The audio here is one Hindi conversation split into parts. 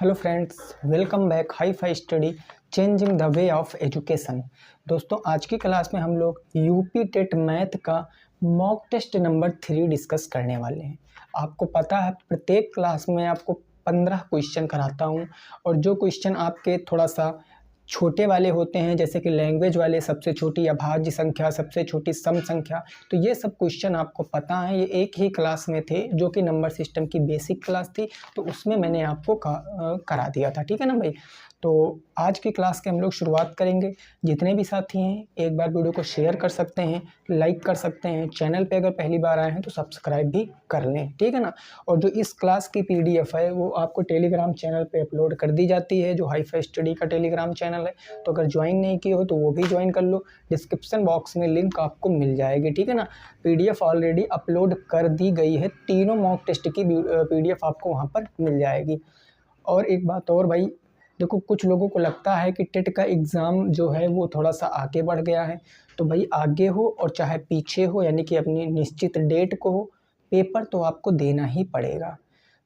Hello friends, welcome back hi fi study changing the way of education. दोस्तों, आज की क्लास में हम लोग यूपी टेट मैथ का मॉक टेस्ट नंबर 3 डिस्कस करने वाले हैं। आपको पता है, प्रत्येक क्लास में आपको 15 क्वेश्चन कराता हूं और जो क्वेश्चन आपके थोड़ा सा छोटे वाले होते हैं, जैसे कि लैंग्वेज वाले, सबसे छोटी अभाज्य संख्या, सबसे छोटी सम संख्या, तो ये सब क्वेश्चन आपको पता है। ये एक ही क्लास में थे जो कि नंबर सिस्टम की बेसिक क्लास थी, तो उसमें मैंने आपको करा दिया था। ठीक है ना भाई। तो आज की क्लास के हम लोग शुरुआत करेंगे। जितने भी साथी हैं एक बार वीडियो को शेयर कर सकते हैं, लाइक कर सकते हैं। चैनल पे अगर पहली बार आए हैं तो सब्सक्राइब भी कर लें, ठीक है ना। और जो इस क्लास की पीडीएफ है वो आपको टेलीग्राम चैनल पे अपलोड कर दी जाती है, जो हाई फाई स्टडी का टेलीग्राम चैनल है। तो अगर ज्वाइन नहीं किए हो तो वो भी ज्वाइन कर लो, डिस्क्रिप्शन बॉक्स में लिंक आपको मिल जाएगी, ठीक है ना। पीडीएफ ऑलरेडी अपलोड कर दी गई है, तीनों मॉक टेस्ट की पीडीएफ आपको वहाँ पर मिल जाएगी। और एक बात और भाई, देखो कुछ लोगों को लगता है कि टेट का एग्ज़ाम जो है वो थोड़ा सा आगे बढ़ गया है। तो भाई, आगे हो और चाहे पीछे हो, यानी कि अपनी निश्चित डेट को हो, पेपर तो आपको देना ही पड़ेगा।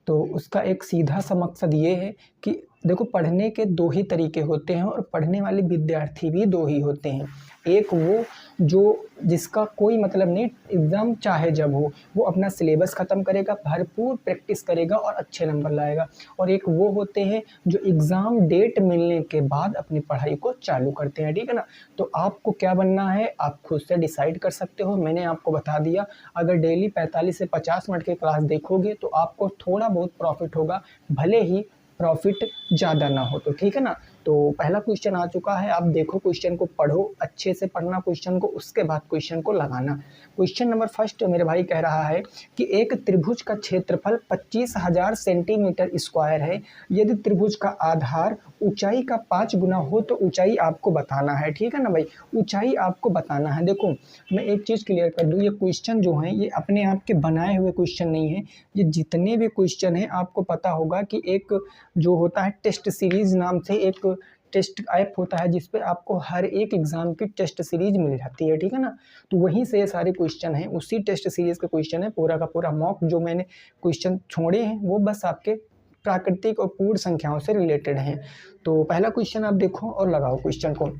तो उसका एक सीधा सा मकसद ये है कि देखो, पढ़ने के दो ही तरीके होते हैं और पढ़ने वाले विद्यार्थी भी दो ही होते हैं। एक वो जो जिसका कोई मतलब नहीं, एग्ज़ाम चाहे जब हो वो अपना सिलेबस ख़त्म करेगा, भरपूर प्रैक्टिस करेगा और अच्छे नंबर लाएगा। और एक वो होते हैं जो एग्ज़ाम डेट मिलने के बाद अपनी पढ़ाई को चालू करते हैं, ठीक है ना। तो आपको क्या बनना है आप खुद से डिसाइड कर सकते हो। मैंने आपको बता दिया, अगर डेली 45 से 50 मिनट की क्लास देखोगे तो आपको थोड़ा बहुत प्रॉफिट होगा, भले ही प्रॉफिट ज़्यादा ना हो तो, ठीक है ना। तो पहला क्वेश्चन आ चुका है, आप देखो क्वेश्चन को, पढ़ो अच्छे से, पढ़ना क्वेश्चन को, उसके बाद क्वेश्चन को लगाना। क्वेश्चन नंबर फर्स्ट मेरे भाई कह रहा है कि एक त्रिभुज का क्षेत्रफल 25,000 सेंटीमीटर स्क्वायर है। यदि त्रिभुज का आधार ऊंचाई का 5 गुना हो तो ऊंचाई आपको बताना है, ठीक है ना भाई। ऊंचाई आपको बताना है। देखो, मैं एक चीज़ क्लियर कर दूँ, ये क्वेश्चन जो हैं ये अपने आप के बनाए हुए क्वेश्चन नहीं है। ये जितने भी क्वेश्चन हैं आपको पता होगा कि एक जो होता है टेस्ट सीरीज़ नाम से एक टेस्ट ऐप होता है, जिस पे आपको हर एक एग्ज़ाम की टेस्ट सीरीज मिल जाती है, ठीक है ना। तो वहीं से ये सारे क्वेश्चन हैं, उसी टेस्ट सीरीज़ का क्वेश्चन है। पूरा का पूरा मॉक जो मैंने क्वेश्चन छोड़े हैं वो बस आपके प्राकृतिक और पूर्ण संख्याओं से रिलेटेड हैं। तो पहला क्वेश्चन आप देखो और लगाओ क्वेश्चन को।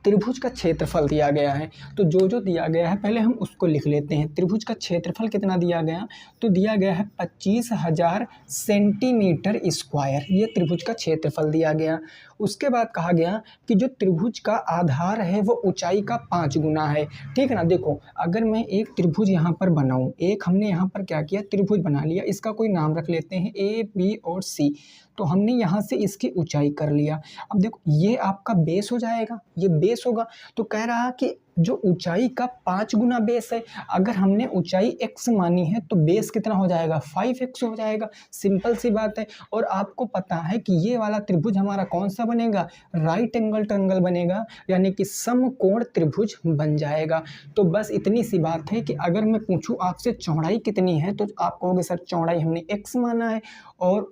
त्रिभुज का क्षेत्रफल दिया गया है, तो जो जो दिया गया है पहले हम उसको लिख लेते हैं। त्रिभुज का क्षेत्रफल कितना दिया गया, तो दिया गया है 25,000 सेंटीमीटर स्क्वायर, ये त्रिभुज का क्षेत्रफल दिया गया। उसके बाद कहा गया कि जो त्रिभुज का आधार है वो ऊंचाई का 5 गुना है, ठीक है ना। देखो, अगर मैं एक त्रिभुज यहाँ पर बनाऊँ, एक हमने यहाँ पर क्या किया, त्रिभुज बना लिया, इसका कोई नाम रख लेते हैं ए, बी और सी। तो हमने यहाँ से इसकी ऊंचाई कर लिया। अब देखो, ये आपका बेस हो जाएगा, ये बेस होगा। तो कह रहा कि जो ऊंचाई का 5 गुना बेस है, अगर हमने ऊंचाई x मानी है तो बेस कितना हो जाएगा, 5x हो जाएगा। सिंपल सी बात है। और आपको पता है कि ये वाला त्रिभुज हमारा कौन सा बनेगा, राइट एंगल ट्रायंगल बनेगा, यानी कि समकोण त्रिभुज बन जाएगा। तो बस इतनी सी बात है कि अगर मैं पूछूं आपसे चौड़ाई कितनी है, तो आप कहोगे सर चौड़ाई हमने x माना है, और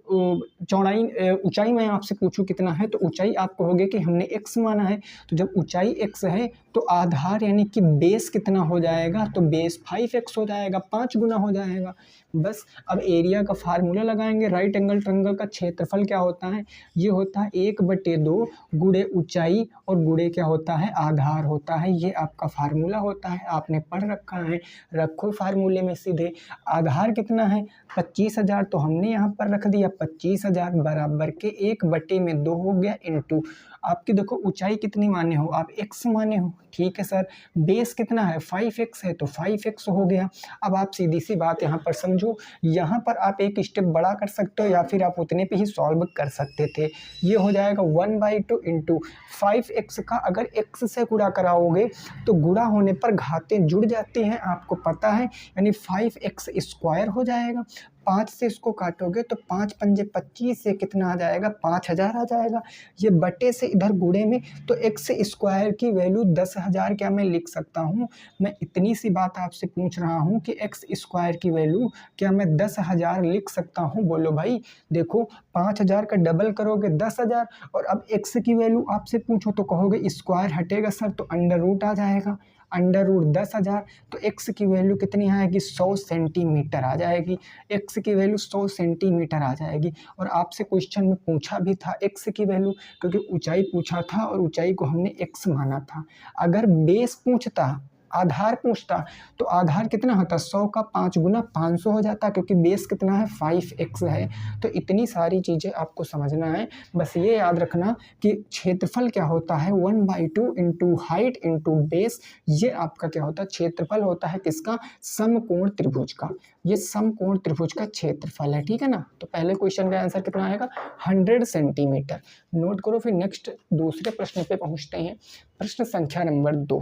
चौड़ाई ऊंचाई मैं आपसे पूछूं कितना है, तो ऊंचाई आप कहोगे कि हमने x माना है। तो जब ऊंचाई x है तो आधार यानी कि बेस कितना हो जाएगा, तो बेस 5x हो जाएगा, 5 गुना हो जाएगा। बस अब एरिया का फार्मूला लगाएंगे। राइट एंगल ट्रायंगल का क्षेत्रफल क्या होता है, ये होता है 1/2 गुणे ऊंचाई और गुणे क्या होता है, आधार होता है। ये आपका फार्मूला होता है, आपने पढ़ रखा है, रखो फार्मूले में सीधे। आधार कितना है 25,000, तो हमने यहाँ पर रख दिया 25,000 बराबर के 1/2 हो गया इंटू आपकी, देखो ऊंचाई कितनी माने हो आप, x माने हो, ठीक है सर। बेस कितना है 5x है, तो 5x हो गया। अब आप सीधी सी बात यहाँ पर समझो, यहाँ पर आप एक स्टेप बड़ा कर सकते हो या फिर आप उतने पे ही सॉल्व कर सकते थे। ये हो जाएगा 1/2 इंटू 5x का अगर x से गुणा कराओगे तो गुणा होने पर घातें जुड़ जाती हैं, आपको पता है, यानी 5x स्क्वायर हो जाएगा। 5 से इसको काटोगे तो 5 पंजे 25 से कितना आ जाएगा, 5,000 आ जाएगा। ये बटे से इधर गुणे में, तो x स्क्वायर की वैल्यू 10,000 क्या मैं लिख सकता हूँ। मैं इतनी सी बात आपसे पूछ रहा हूँ कि x स्क्वायर की वैल्यू क्या मैं 10,000 लिख सकता हूँ, बोलो भाई। देखो 5,000 का डबल करोगे 10,000, और अब x की वैल्यू आपसे पूछो तो कहोगे स्क्वायर हटेगा सर तो अंडर रूट आ जाएगा। √10,000, तो x की वैल्यू कितनी आएगी 100 सेंटीमीटर आ जाएगी। x की वैल्यू 100 सेंटीमीटर आ जाएगी। और आपसे क्वेश्चन में पूछा भी था x की वैल्यू, क्योंकि ऊंचाई पूछा था और ऊंचाई को हमने x माना था। अगर बेस पूछता, आधार पूछता, तो आधार कितना होता 100 का 5 गुना 500 हो जाता, क्योंकि बेस कितना है 5x है। तो इतनी सारी चीज़ें आपको समझना है। बस ये याद रखना कि क्षेत्रफल क्या होता है 1/2 इंटू हाइट इंटू बेस। ये आपका क्या होता है क्षेत्रफल होता है किसका, समकोण त्रिभुज का। ये समकोण त्रिभुज का क्षेत्रफल है, ठीक है ना। तो पहले क्वेश्चन का आंसर कितना आएगा 100 सेंटीमीटर। नोट करो। फिर नेक्स्ट दूसरे प्रश्न पे पहुंचते हैं। प्रश्न संख्या नंबर 2।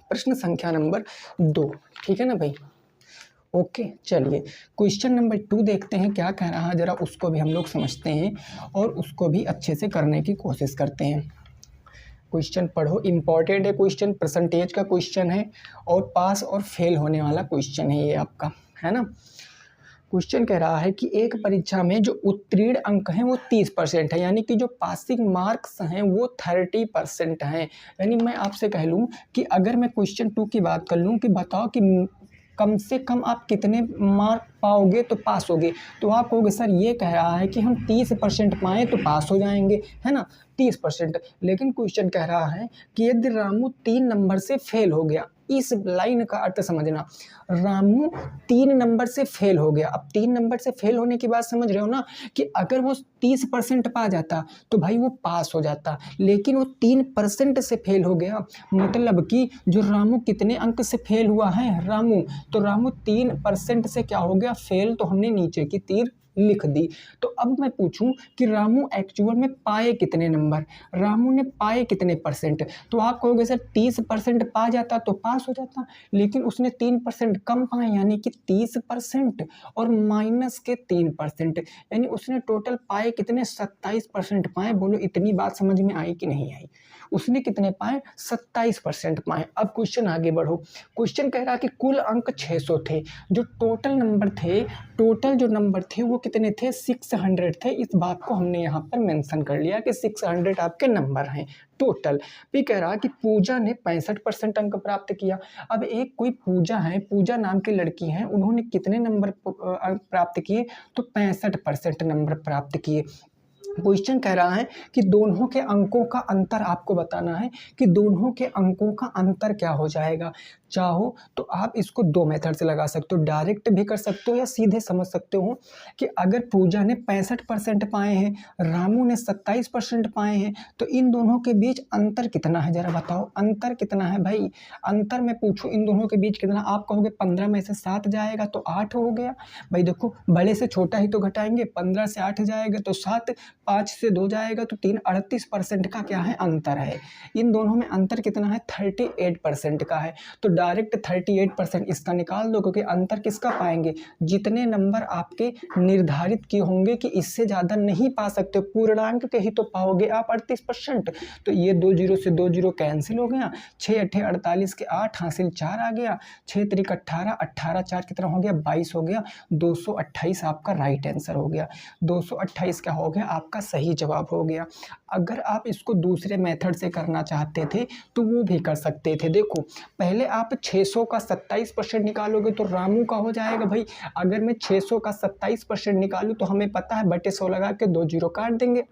प्रश्न संख्या नंबर 2, ठीक है ना भाई। ओके, चलिए क्वेश्चन नंबर 2 देखते हैं क्या कह रहा है, जरा उसको भी हम लोग समझते हैं और उसको भी अच्छे से करने की कोशिश करते हैं। क्वेश्चन पढ़ो, इम्पॉर्टेंट है क्वेश्चन, परसेंटेज का क्वेश्चन है और पास और फेल होने वाला क्वेश्चन है ये आपका, है ना। क्वेश्चन कह रहा है कि एक परीक्षा में जो उत्तीर्ण अंक हैं वो 30% है, यानी कि जो पासिंग मार्क्स हैं वो 30% हैं। यानी मैं आपसे कह लूँ कि अगर मैं क्वेश्चन 2 की बात कर लूँ कि बताओ कि कम से कम आप कितने मार्क पाओगे तो पास होगे, तो आप कहोगे सर ये कह रहा है कि हम 30% पाएँ तो पास हो जाएंगे, है ना, 30%। लेकिन क्वेश्चन कह रहा है कि यदि रामू 3 नंबर से फेल हो गया, इस लाइन का अर्थ समझना, रामू 3 नंबर से फेल हो गया। अब 3 नंबर से फेल होने की बात समझ रहे हो ना, कि अगर वो 30% पा जाता तो भाई वो पास हो जाता, लेकिन वो 3% से फेल हो गया। मतलब कि जो रामू कितने अंक से फेल हुआ है रामू, तो रामू 3% से क्या हो गया फेल, तो हमने नीचे की तीर लिख दी। तो अब मैं पूछूं कि रामू एक्चुअल में पाए कितने नंबर, रामू ने पाए कितने परसेंट, तो आप कहोगे सर 30% पा जाता तो पास हो जाता, लेकिन उसने 3% कम पाए, यानी कि 30% और माइनस के 3%, यानी उसने टोटल पाए कितने 27% पाए। बोलो इतनी बात समझ में आई कि नहीं आई। उसने कितने पाए 27% पाए। अब क्वेश्चन आगे बढ़ो। क्वेश्चन कह रहा कि कुल अंक 600 थे, जो टोटल नंबर थे, टोटल जो नंबर थे वो कितने थे 600 थे। इस बात को हमने यहाँ पर मेंशन कर लिया कि 600 आपके नंबर हैं टोटल। भी कह रहा कि पूजा ने 65% अंक प्राप्त किया। अब एक कोई पूजा है, पूजा नाम की लड़की है, उन्होंने कितने नंबर अंक प्राप्त किए, तो 65% नंबर प्राप्त किए। क्वेश्चन कह रहा है कि दोनों के अंकों का अंतर आपको बताना है कि दोनों के अंकों का अंतर क्या हो जाएगा। चाहो तो आप इसको 2 मेथड से लगा सकते हो, डायरेक्ट भी कर सकते हो या सीधे समझ सकते हो कि अगर पूजा ने 65% पाए हैं, रामू ने 27% पाए हैं, तो इन दोनों के बीच अंतर कितना है जरा बताओ, अंतर कितना है भाई। अंतर मैं पूछूं इन दोनों के बीच कितना, आप कहोगे 15 में से 7 जाएगा तो 8 हो गया। भाई देखो बड़े से छोटा ही तो घटाएंगे, 15 से 8 जाएगा तो 7, 5 से 2 जाएगा तो 3, 38% का क्या है अंतर है। इन दोनों में अंतर कितना है 38% का है। तो डायरेक्ट 38% इसका निकाल दो, क्योंकि अंतर किसका पाएंगे, जितने नंबर आपके निर्धारित किए होंगे कि इससे ज़्यादा नहीं पा सकते, पूर्णांक के ही तो पाओगे आप 38%। तो ये 2 जीरो से 2 जीरो कैंसिल हो गया, 6 अट्ठे 48 के 8 हासिल 4 आ गया, 6 त्रिक 18, 18 4 कितना हो गया 22 हो गया, 228 आपका राइट आंसर हो गया। 228 क्या हो गया आपका सही जवाब हो गया। अगर आप इसको दूसरे मेथड से करना चाहते थे तो वो भी कर सकते थे। देखो पहले आप 600 का 27% निकालोगे तो रामू का हो जाएगा भाई। अगर मैं 600 का 27% निकालूं तो हमें पता है बटे 100 लगा के 2 जीरो काट देंगे,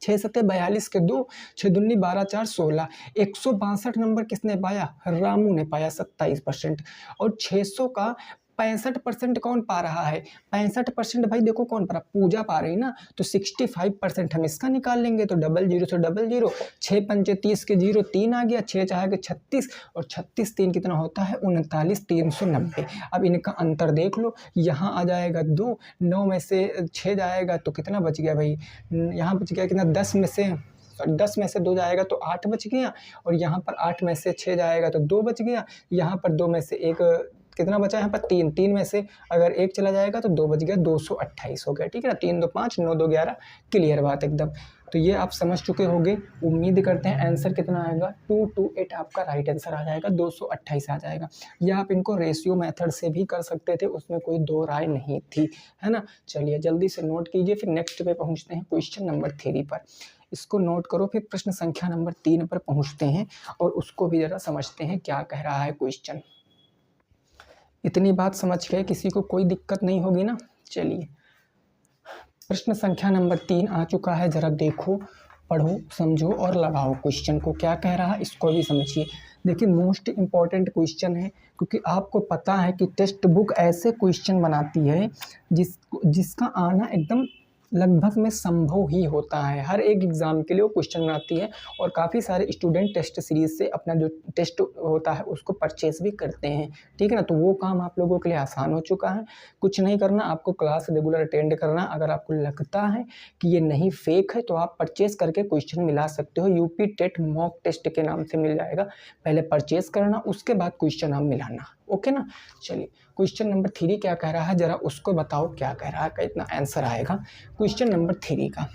6 सत्ते 42 के 2, 6 दूनी 12 4 16। 162 नंबर किसने पाया, रामू ने पाया 27%। और 600 का 65% कौन पा रहा है, 65% भाई देखो कौन पा रहा, पूजा पा रही ना, तो 65% हम इसका निकाल लेंगे, तो डबल जीरो से डबल जीरो, 6 पंचे 30 के 0 3 आ गया, 6 चाहे के 36 और 36 3 कितना होता है 39, 390। अब इनका अंतर देख लो, यहाँ आ जाएगा 2, 9 में से 6 जाएगा तो कितना बच गया भाई, यहाँ बच गया कितना 10 में से 2 जाएगा तो 8 बच गया, और यहाँ पर 8 में से 6 जाएगा तो 2 बच गया, यहाँ पर 2 में से 1 कितना बचा है यहाँ पर 3, 3 में से अगर 1 चला जाएगा तो 2 बच गया, 228 हो गया। ठीक है ना, 3 2 5 9 2 11, क्लियर बात एकदम। तो ये आप समझ चुके होंगे, उम्मीद करते हैं। आंसर कितना आएगा 228 आपका राइट आंसर आ जाएगा, 228 आ जाएगा। या आप इनको रेशियो मेथड से भी कर सकते थे, उसमें कोई दो राय नहीं थी, है ना। चलिए जल्दी से नोट कीजिए, फिर नेक्स्ट पे पहुँचते हैं क्वेश्चन नंबर 3 पर। इसको नोट करो, फिर प्रश्न संख्या नंबर 3 पर पहुंचते हैं और उसको भी ज़रा समझते हैं क्या कह रहा है क्वेश्चन। इतनी बात समझ गए, किसी को कोई दिक्कत नहीं होगी ना। चलिए, प्रश्न संख्या नंबर 3 आ चुका है, ज़रा देखो, पढ़ो, समझो और लगाओ क्वेश्चन को, क्या कह रहा है इसको भी समझिए। देखिए, मोस्ट इम्पॉर्टेंट क्वेश्चन है, क्योंकि आपको पता है कि टेक्स्ट बुक ऐसे क्वेश्चन बनाती है जिसका आना एकदम लगभग में संभव ही होता है। हर एक एग्ज़ाम के लिए वो क्वेश्चन बनाती है और काफ़ी सारे स्टूडेंट टेस्ट सीरीज़ से अपना जो टेस्ट होता है उसको परचेस भी करते हैं, ठीक है ना। तो वो काम आप लोगों के लिए आसान हो चुका है। कुछ नहीं करना, आपको क्लास रेगुलर अटेंड करना। अगर आपको लगता है कि ये नहीं फेक है तो आप परचेस करके क्वेश्चन मिला सकते हो। यूपी टेट मॉक टेस्ट के नाम से मिल जाएगा। पहले परचेस करना, उसके बाद क्वेश्चन आप मिलाना, ओके ना। चलिए, क्वेश्चन नंबर 3 क्या कह रहा है, ज़रा उसको बताओ क्या कह रहा है, कितना आंसर आएगा क्वेश्चन नंबर 3 का।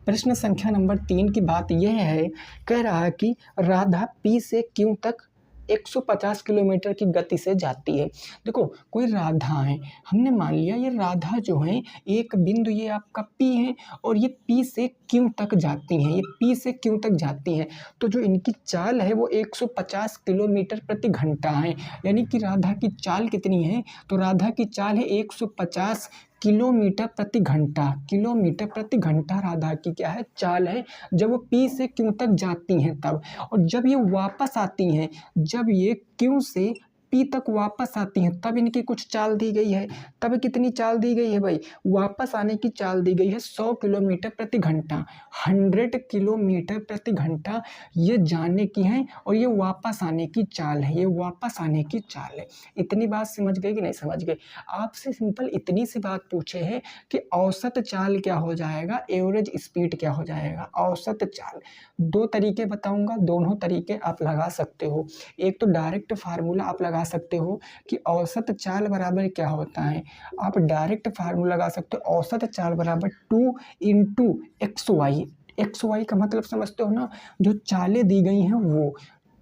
प्रश्न संख्या नंबर 3 की बात यह है, कह रहा है कि राधा पी से क्यों तक 150 किलोमीटर की गति से जाती है। देखो, कोई राधा है, हमने मान लिया ये राधा जो है, एक बिंदु ये आपका पी है और ये पी से क्यों तक जाती हैं, ये पी से क्यों तक जाती हैं। तो जो इनकी चाल है वो 150 किलोमीटर प्रति घंटा है। यानी कि राधा की चाल कितनी है, तो राधा की चाल है 150 किलोमीटर प्रति घंटा। किलोमीटर प्रति घंटा राधा की क्या है, चाल है, जब वो पी से क्यों तक जाती हैं तब। और जब ये वापस आती हैं, जब ये क्यों से पी तक वापस आती हैं तब इनकी कुछ चाल दी गई है। तब कितनी चाल दी गई है भाई, वापस आने की चाल दी गई है 100 किलोमीटर प्रति घंटा। 100 किलोमीटर प्रति घंटा ये जाने की है और ये वापस आने की चाल है, ये वापस आने की चाल है। इतनी बात समझ गए कि नहीं समझ गए। आपसे सिंपल इतनी सी बात पूछे है कि औसत चाल क्या हो जाएगा, एवरेज स्पीड क्या हो जाएगा। औसत चाल 2 तरीके बताऊंगा, दोनों तरीके आप लगा सकते हो। एक तो डायरेक्ट फार्मूला आप लगा सकते हो कि औसत चाल बराबर क्या होता है। आप डायरेक्ट फार्मूला लगा सकते हो, औसत चाल बराबर 2 into X Y. X Y का मतलब समझते हो ना, जो चालें दी गई हैं वो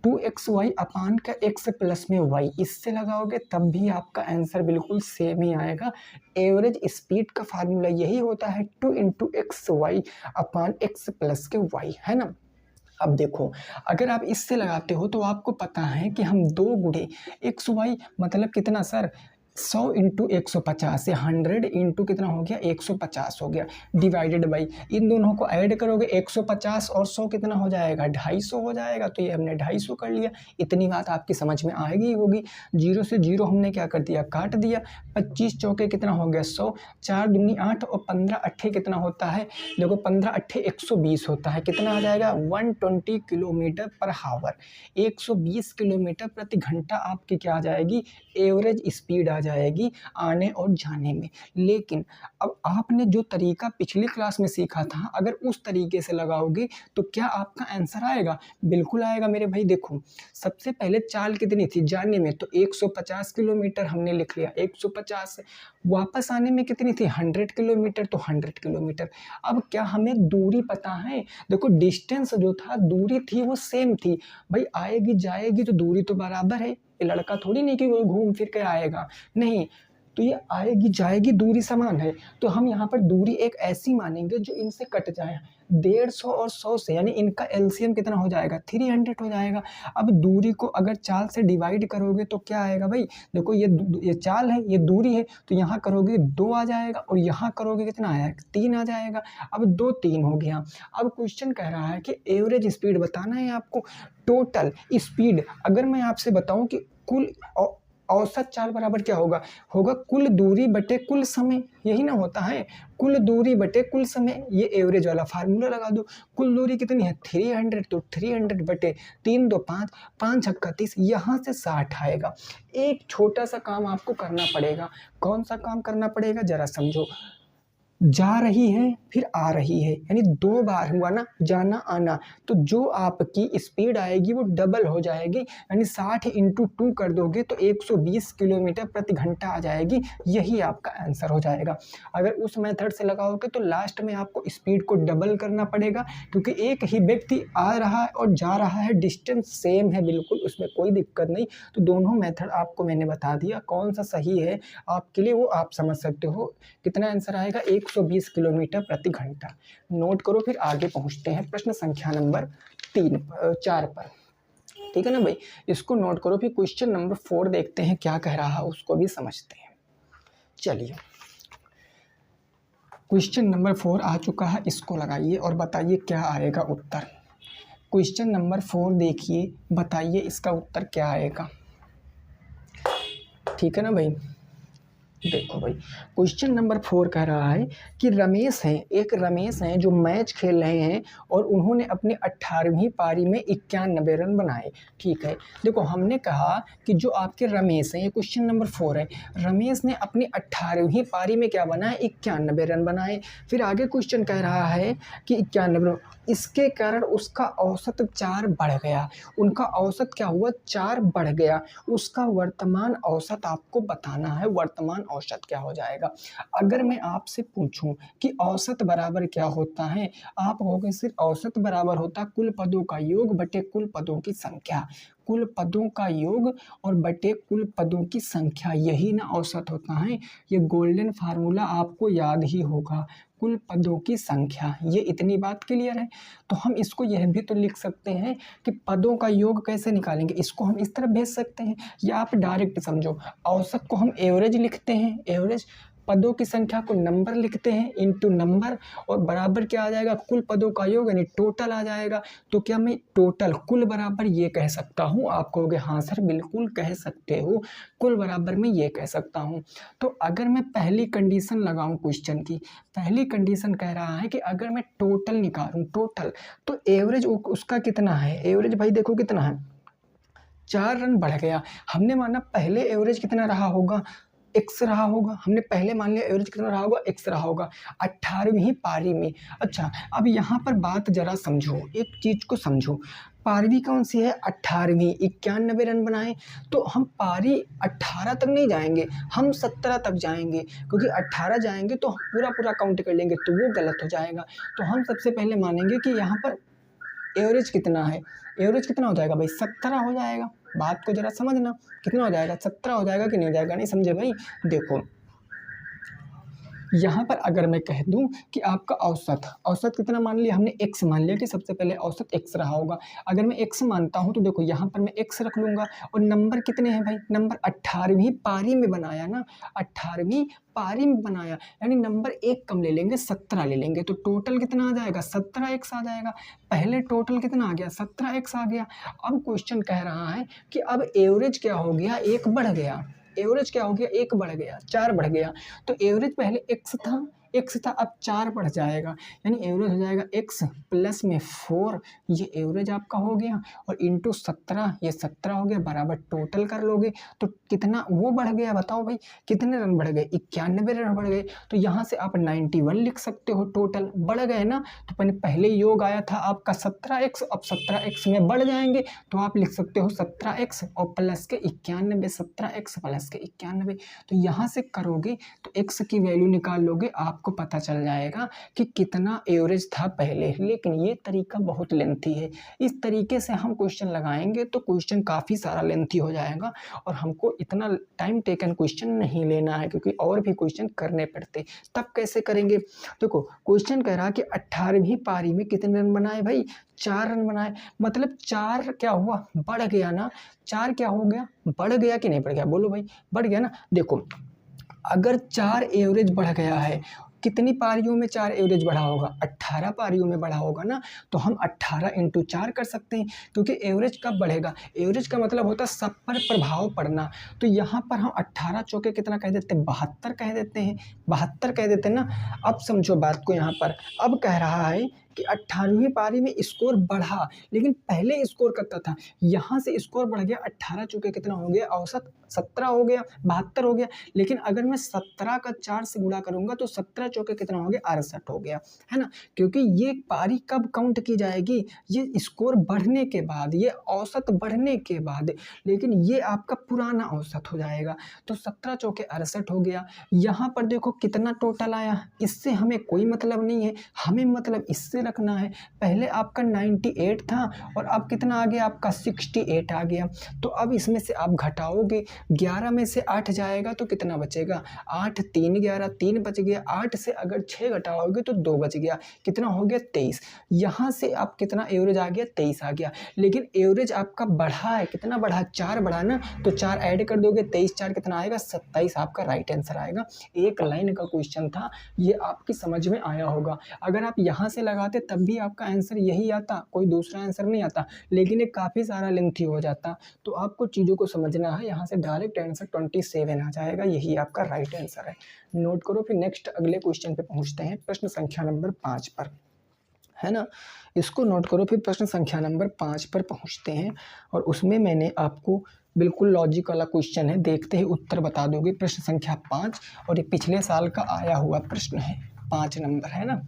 2xy अपान का x प्लस में y, इससे लगाओगे तब भी आपका आंसर बिल्कुल सेम ही आएगा। एवरेज स्पीड का फार्मूला यही होता है 2 इंटू एक्स वाई अपान एक्स प्लस के y, है ना। अब देखो, अगर आप इससे लगाते हो तो आपको पता है कि हम 2 गुणे एक्स वाई मतलब कितना सर, 100 इंटू 150 से 100 इंटू कितना हो गया, 150 हो गया, डिवाइडेड बाई, इन दोनों को ऐड करोगे 150 और 100 कितना हो जाएगा, 250 हो जाएगा। तो ये हमने 250 कर लिया। इतनी बात आपकी समझ में आएगी होगी। 0 से 0 हमने क्या कर दिया, काट दिया। 25 चौके कितना हो गया 100, 4 दूनी 8 और 15 अट्ठे कितना होता है, देखो 15 अट्ठे 120 होता है। कितना आ जाएगा, 120 किलोमीटर पर हावर। 120 किलोमीटर प्रति घंटा आपकी क्या आ जाएगी, एवरेज स्पीड आ जाएगी आने और जाने में। लेकिन अब आपने जो तरीका पिछली क्लास में सीखा था, अगर उस तरीके से लगाओगे तो क्या आपका आंसर आएगा, बिल्कुल आएगा मेरे भाई। देखो, सबसे पहले चाल कितनी थी जाने में, तो 150 किलोमीटर हमने लिख लिया, 150। वापस आने में कितनी थी, 100 किलोमीटर, तो 100 किलोमीटर। अब क्या हमें दूरी पता है, देखो डिस्टेंस जो था, दूरी थी वो सेम थी भाई, आएगी जाएगी तो दूरी तो बराबर है। ये लड़का थोड़ी नहीं कि वो घूम फिर के आएगा, नहीं, तो ये आएगी जाएगी दूरी समान है। तो हम यहाँ पर दूरी एक ऐसी मानेंगे जो इनसे कट जाए, 150 और 100 से, यानी इनका एलसीएम कितना हो जाएगा, 300 हो जाएगा। अब दूरी को अगर चाल से डिवाइड करोगे तो क्या आएगा भाई, देखो ये चाल है, ये दूरी है, तो यहाँ करोगे 2 आ जाएगा और यहाँ करोगे कितना आएगा, 3 आ जाएगा। अब 2 3 हो गया। अब क्वेश्चन कह रहा है कि एवरेज स्पीड बताना है आपको, टोटल स्पीड। अगर मैं आपसे बताऊं कि कुल औसत चाल बराबर क्या होगा, होगा कुल दूरी बटे कुल समय, यही ना होता है, कुल दूरी बटे कुल समय। ये एवरेज वाला फार्मूला लगा दो। कुल दूरी कितनी है 300, तो 300 बटे 3 2 5, 5 छक्का 30, यहाँ से 60 आएगा। एक छोटा सा काम आपको करना पड़ेगा। कौन सा काम करना पड़ेगा, जरा समझो। जा रही है फिर आ रही है, यानी 2 बार हुआ ना जाना आना, तो जो आपकी स्पीड आएगी वो डबल हो जाएगी, यानी 60 इंटू 2 कर दोगे तो 120 किलोमीटर प्रति घंटा आ जाएगी। यही आपका आंसर हो जाएगा। अगर उस मेथड से लगाओगे तो लास्ट में आपको स्पीड को डबल करना पड़ेगा, क्योंकि एक ही व्यक्ति आ रहा है और जा रहा है, डिस्टेंस सेम है बिल्कुल, उसमें कोई दिक्कत नहीं। तो दोनों मेथड आपको मैंने बता दिया, कौन सा सही है आपके लिए वो आप समझ सकते हो। कितना आंसर आएगा, 120 किलोमीटर प्रति घंटा। नोट करो, फिर आगे पहुंचते हैं प्रश्न संख्या नंबर 4 पर। ठीक है ना भाई, इसको नोट करो, फिर क्वेश्चन नंबर 4 देखते हैं क्या कह रहा है, उसको भी समझते हैं। चलिए, क्वेश्चन नंबर 4 आ चुका है, इसको लगाइए और बताइए क्या आएगा उत्तर। क्वेश्चन नंबर 4 देखिए, बताइए इसका उत्तर क्या आएगा। ठीक है ना भाई, देखो भाई, क्वेश्चन नंबर 4 कह रहा है कि रमेश हैं, एक रमेश हैं जो मैच खेल रहे हैं और उन्होंने अपनी 18वीं पारी में 91 रन बनाए। ठीक है, देखो हमने कहा कि जो आपके रमेश हैं, ये क्वेश्चन नंबर 4 है, रमेश ने अपनी 18वीं पारी में क्या बनाए, 91 रन बनाए। फिर आगे क्वेश्चन कह रहा है कि 91, इसके कारण उसका औसत 4 बढ़ गया। उनका औसत क्या हुआ, 4 बढ़ गया। उसका वर्तमान औसत आपको बताना है, वर्तमान औसत क्या हो जाएगा। अगर मैं आपसे पूछूं कि औसत बराबर क्या होता है, आप कहोगे सिर्फ औसत बराबर होता कुल पदों का योग बटे कुल पदों की संख्या। कुल पदों का योग और बटे कुल पदों की संख्या, यही ना औसत होता है। ये गोल्डन फार्मूला आपको याद ही होगा, कुल पदों की संख्या। ये इतनी बात क्लियर है। तो हम इसको यह भी तो लिख सकते हैं कि पदों का योग कैसे निकालेंगे, इसको हम इस तरह भेज सकते हैं, या आप डायरेक्ट समझो, औसत को हम एवरेज लिखते हैं, एवरेज, पदों की संख्या को नंबर लिखते हैं इनटू नंबर, और बराबर क्या आ जाएगा, कुल पदों का योग यानी टोटल आ जाएगा। तो क्या मैं टोटल कुल बराबर ये कह सकता हूँ, आप कहोगे हाँ सर बिल्कुल कह सकते हो, कुल बराबर मैं ये कह सकता हूँ। तो अगर मैं पहली कंडीशन लगाऊं क्वेश्चन की, पहली कंडीशन कह रहा है कि अगर मैं टोटल निकालूं, टोटल, तो एवरेज उसका कितना है, एवरेज भाई देखो कितना है, 4 रन बढ़ गया। हमने माना पहले एवरेज कितना रहा होगा, x रहा होगा, हमने पहले मान लिया एवरेज कितना रहा होगा, x रहा होगा 18वीं पारी में। अच्छा, अब यहाँ पर बात जरा समझो, एक चीज को समझो, पारवी कौन सी है, 18वीं, 91 रन बनाए। तो हम पारी 18 तक नहीं जाएंगे, हम 17 तक जाएंगे, क्योंकि 18 जाएंगे तो पूरा पूरा काउंट कर लेंगे, तो वो गलत हो जाएगा। तो हम सबसे पहले मानेंगे कि यहाँ पर एवरेज कितना है, एवरेज कितना हो जाएगा भाई, 17 हो जाएगा। बात को जरा समझना, कितना हो जाएगा, 17 हो जाएगा कि नहीं हो जाएगा, नहीं समझे भाई। देखो यहाँ पर अगर मैं कह दूं कि आपका औसत, औसत कितना मान लिया हमने, x मान लिया कि सबसे पहले औसत x रहा होगा। अगर मैं x मानता हूं तो देखो यहाँ पर मैं x रख लूंगा, और नंबर कितने हैं भाई, नंबर 18वीं पारी में बनाया ना, 18वीं पारी में बनाया, यानी नंबर एक कम ले लेंगे, 17 ले लेंगे, तो टोटल कितना आ जाएगा, 17x आ जाएगा। पहले टोटल कितना आ गया, 17x आ गया। अब क्वेश्चन कह रहा है कि अब एवरेज क्या हो गया, एक बढ़ गया, एवरेज क्या हो गया, एक बढ़ गया, 4 बढ़ गया। तो एवरेज पहले x था, अब 4 बढ़ जाएगा, यानी एवरेज हो जाएगा x प्लस में 4, ये एवरेज आपका हो गया, और इंटू 17, ये 17 हो गया, बराबर टोटल कर लोगे तो कितना वो बढ़ गया, बताओ भाई कितने रन बढ़ गए, 91 रन बढ़ गए। तो यहाँ से आप 91 लिख सकते हो, टोटल बढ़ गए ना। तो पहले योग आया था आपका 17x, अब 17x में बढ़ जाएंगे, तो आप लिख सकते हो 17x और प्लस के 91, 17x प्लस के 91। तो यहाँ से करोगे तो x की वैल्यू निकाल लोगे, आपको पता चल जाएगा कि कितना एवरेज था पहले। लेकिन ये तरीका बहुत लेंथी है, इस तरीके से हम क्वेश्चन लगाएंगे तो क्वेश्चन काफ़ी सारा लेंथी हो जाएगा, और हमको इतना टाइम टेकन क्वेश्चन नहीं लेना है, क्योंकि और भी क्वेश्चन करने पड़ते। तब कैसे करेंगे, देखो क्वेश्चन कह रहा कि 18वीं पारी में कितने रन बनाए भाई, 4 रन बनाए, मतलब 4 क्या हुआ, बढ़ गया ना, 4 क्या हो गया, बढ़ गया कि नहीं बढ़ गया, बोलो भाई, बढ़ गया ना। देखो अगर 4 एवरेज बढ़ गया है, कितनी पारियों में 4 एवरेज बढ़ा होगा, 18 पारियों में बढ़ा होगा ना। तो हम 18 इंटू 4 कर सकते हैं, क्योंकि एवरेज कब बढ़ेगा, एवरेज का मतलब होता है सब पर प्रभाव पड़ना। तो यहाँ पर हम 18 चौके कितना कह देते हैं, 72 कह देते हैं, 72 कह देते हैं ना। अब समझो बात को, यहाँ पर अब कह रहा है कि 18वीं पारी में स्कोर बढ़ा, लेकिन पहले स्कोर करता था, यहाँ से स्कोर बढ़ गया, 18 चौके कितना हो गया, औसत 17 हो गया, 72 हो गया। लेकिन अगर मैं 17 का 4 से गुणा करूंगा तो 17 चौके कितना हो गया, 68 हो गया, है ना। क्योंकि ये पारी कब काउंट की जाएगी, ये स्कोर बढ़ने के बाद, ये औसत बढ़ने के बाद, लेकिन ये आपका पुराना औसत हो जाएगा। तो 17 चौके 68 हो गया। यहाँ पर देखो कितना टोटल आया, इससे हमें कोई मतलब नहीं है, हमें मतलब इससे रखना है। पहले आपका 98 था और अब कितना आ गया आपका 68 आ गया। तो अब इसमें से आप घटाओगे, 11 में से 8 जाएगा तो कितना बचेगा, 8 3 11, 3 बच गया। 8 से अगर 6 घटाओगे तो 2 बच गया, कितना हो गया 23। यहाँ से आप कितना एवरेज आ गया 23 आ गया। लेकिन एवरेज आपका बढ़ा है, कितना बढ़ा, 4 बढ़ा ना, तो 4 ऐड कर दोगे, 23 4 कितना आएगा 27, आपका राइट आंसर आएगा। एक लाइन का क्वेश्चन था, ये आपकी समझ में आया होगा। अगर आप यहाँ से लगाते तब भी आपका आंसर यही आता, कोई दूसरा आंसर नहीं आता, लेकिन ये काफ़ी सारा लेंथी हो जाता। तो आपको चीज़ों को समझना है, यहाँ से डायरेक्ट आंसर 27 आ जाएगा, यही आपका राइट आंसर है। नोट करो। फिर नेक्स्ट अगले क्वेश्चन पे पहुँचते हैं, प्रश्न संख्या नंबर 5 पर, है ना। इसको नोट करो। फिर प्रश्न संख्या नंबर 5 पर पहुँचते हैं और उसमें मैंने आपको बिल्कुल लॉजिक वाला क्वेश्चन है, देखते ही उत्तर बता दोगे। प्रश्न संख्या 5 और ये पिछले साल का आया हुआ प्रश्न है, 5 नंबर है ना,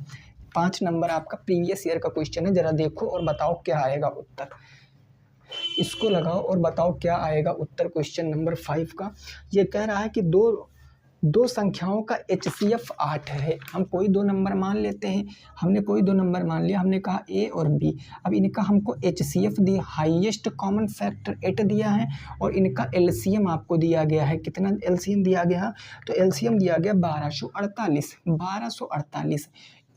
5 नंबर आपका प्रीवियस ईयर का क्वेश्चन है। जरा देखो और बताओ क्या आएगा उत्तर। इसको लगाओ और बताओ क्या आएगा उत्तर क्वेश्चन नंबर 5 का। ये कह रहा है कि दो संख्याओं का HCF 8 है। हम कोई दो नंबर मान लेते हैं, हमने कोई दो नंबर मान लिया, हमने कहा A और B। अब इनका हमको HCF दिया, हाईएस्ट कॉमन फैक्टर 8 दिया है, और इनका LCM आपको दिया गया है। कितना LCM दिया गया, तो LCM दिया गया 1248।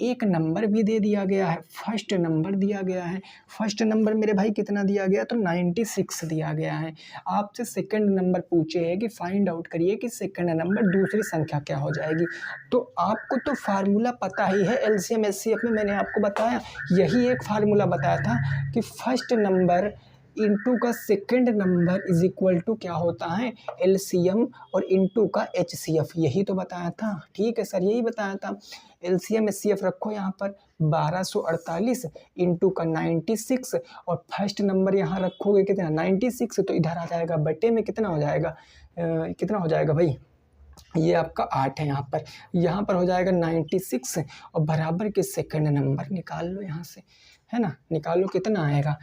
एक नंबर भी दे दिया गया है, फर्स्ट नंबर दिया गया है। फर्स्ट नंबर मेरे भाई कितना दिया गया, तो 96 दिया गया है। आपसे सेकंड नंबर पूछे है कि फाइंड आउट करिए कि सेकंड नंबर दूसरी संख्या क्या हो जाएगी। तो आपको तो फार्मूला पता ही है, LCM SCF में मैंने आपको बताया, यही एक फार्मूला बताया था कि फर्स्ट नंबर इंटू का second number is equal to क्या होता है, LCM और इंटू का HCF, यही तो बताया था। ठीक है सर, यही बताया था। LCM SCF रखो यहाँ पर 1248 इंटू का 96, और फर्स्ट नंबर यहाँ रखोगे कितना 96, तो इधर आ जाएगा बटे में कितना हो जाएगा, कितना हो जाएगा भाई, ये आपका 8 है यहाँ पर हो जाएगा 96, और बराबर के सेकंड नंबर निकाल लो यहाँ से, है ना। निकालो कितना आएगा,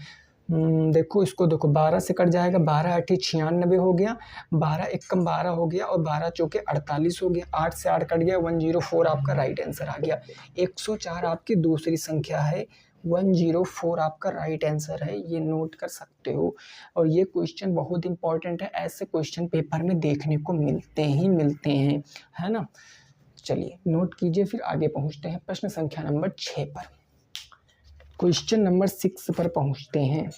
देखो इसको देखो, 12 से कट जाएगा, 12 8 96 हो गया, 12 1 कम 12 हो गया, और 12 चौके 48 हो गया। 8 से 8 कट गया, 104 आपका राइट आंसर आ गया। 104 आपकी दूसरी संख्या है, 104 आपका राइट आंसर है, ये नोट कर सकते हो। और ये क्वेश्चन बहुत इंपॉर्टेंट है, ऐसे क्वेश्चन पेपर में देखने को मिलते हैं, है ना। चलिए नोट कीजिए, फिर आगे पहुँचते हैं प्रश्न संख्या नंबर 6 पर। क्वेश्चन नंबर 6 पर पहुंचते हैं।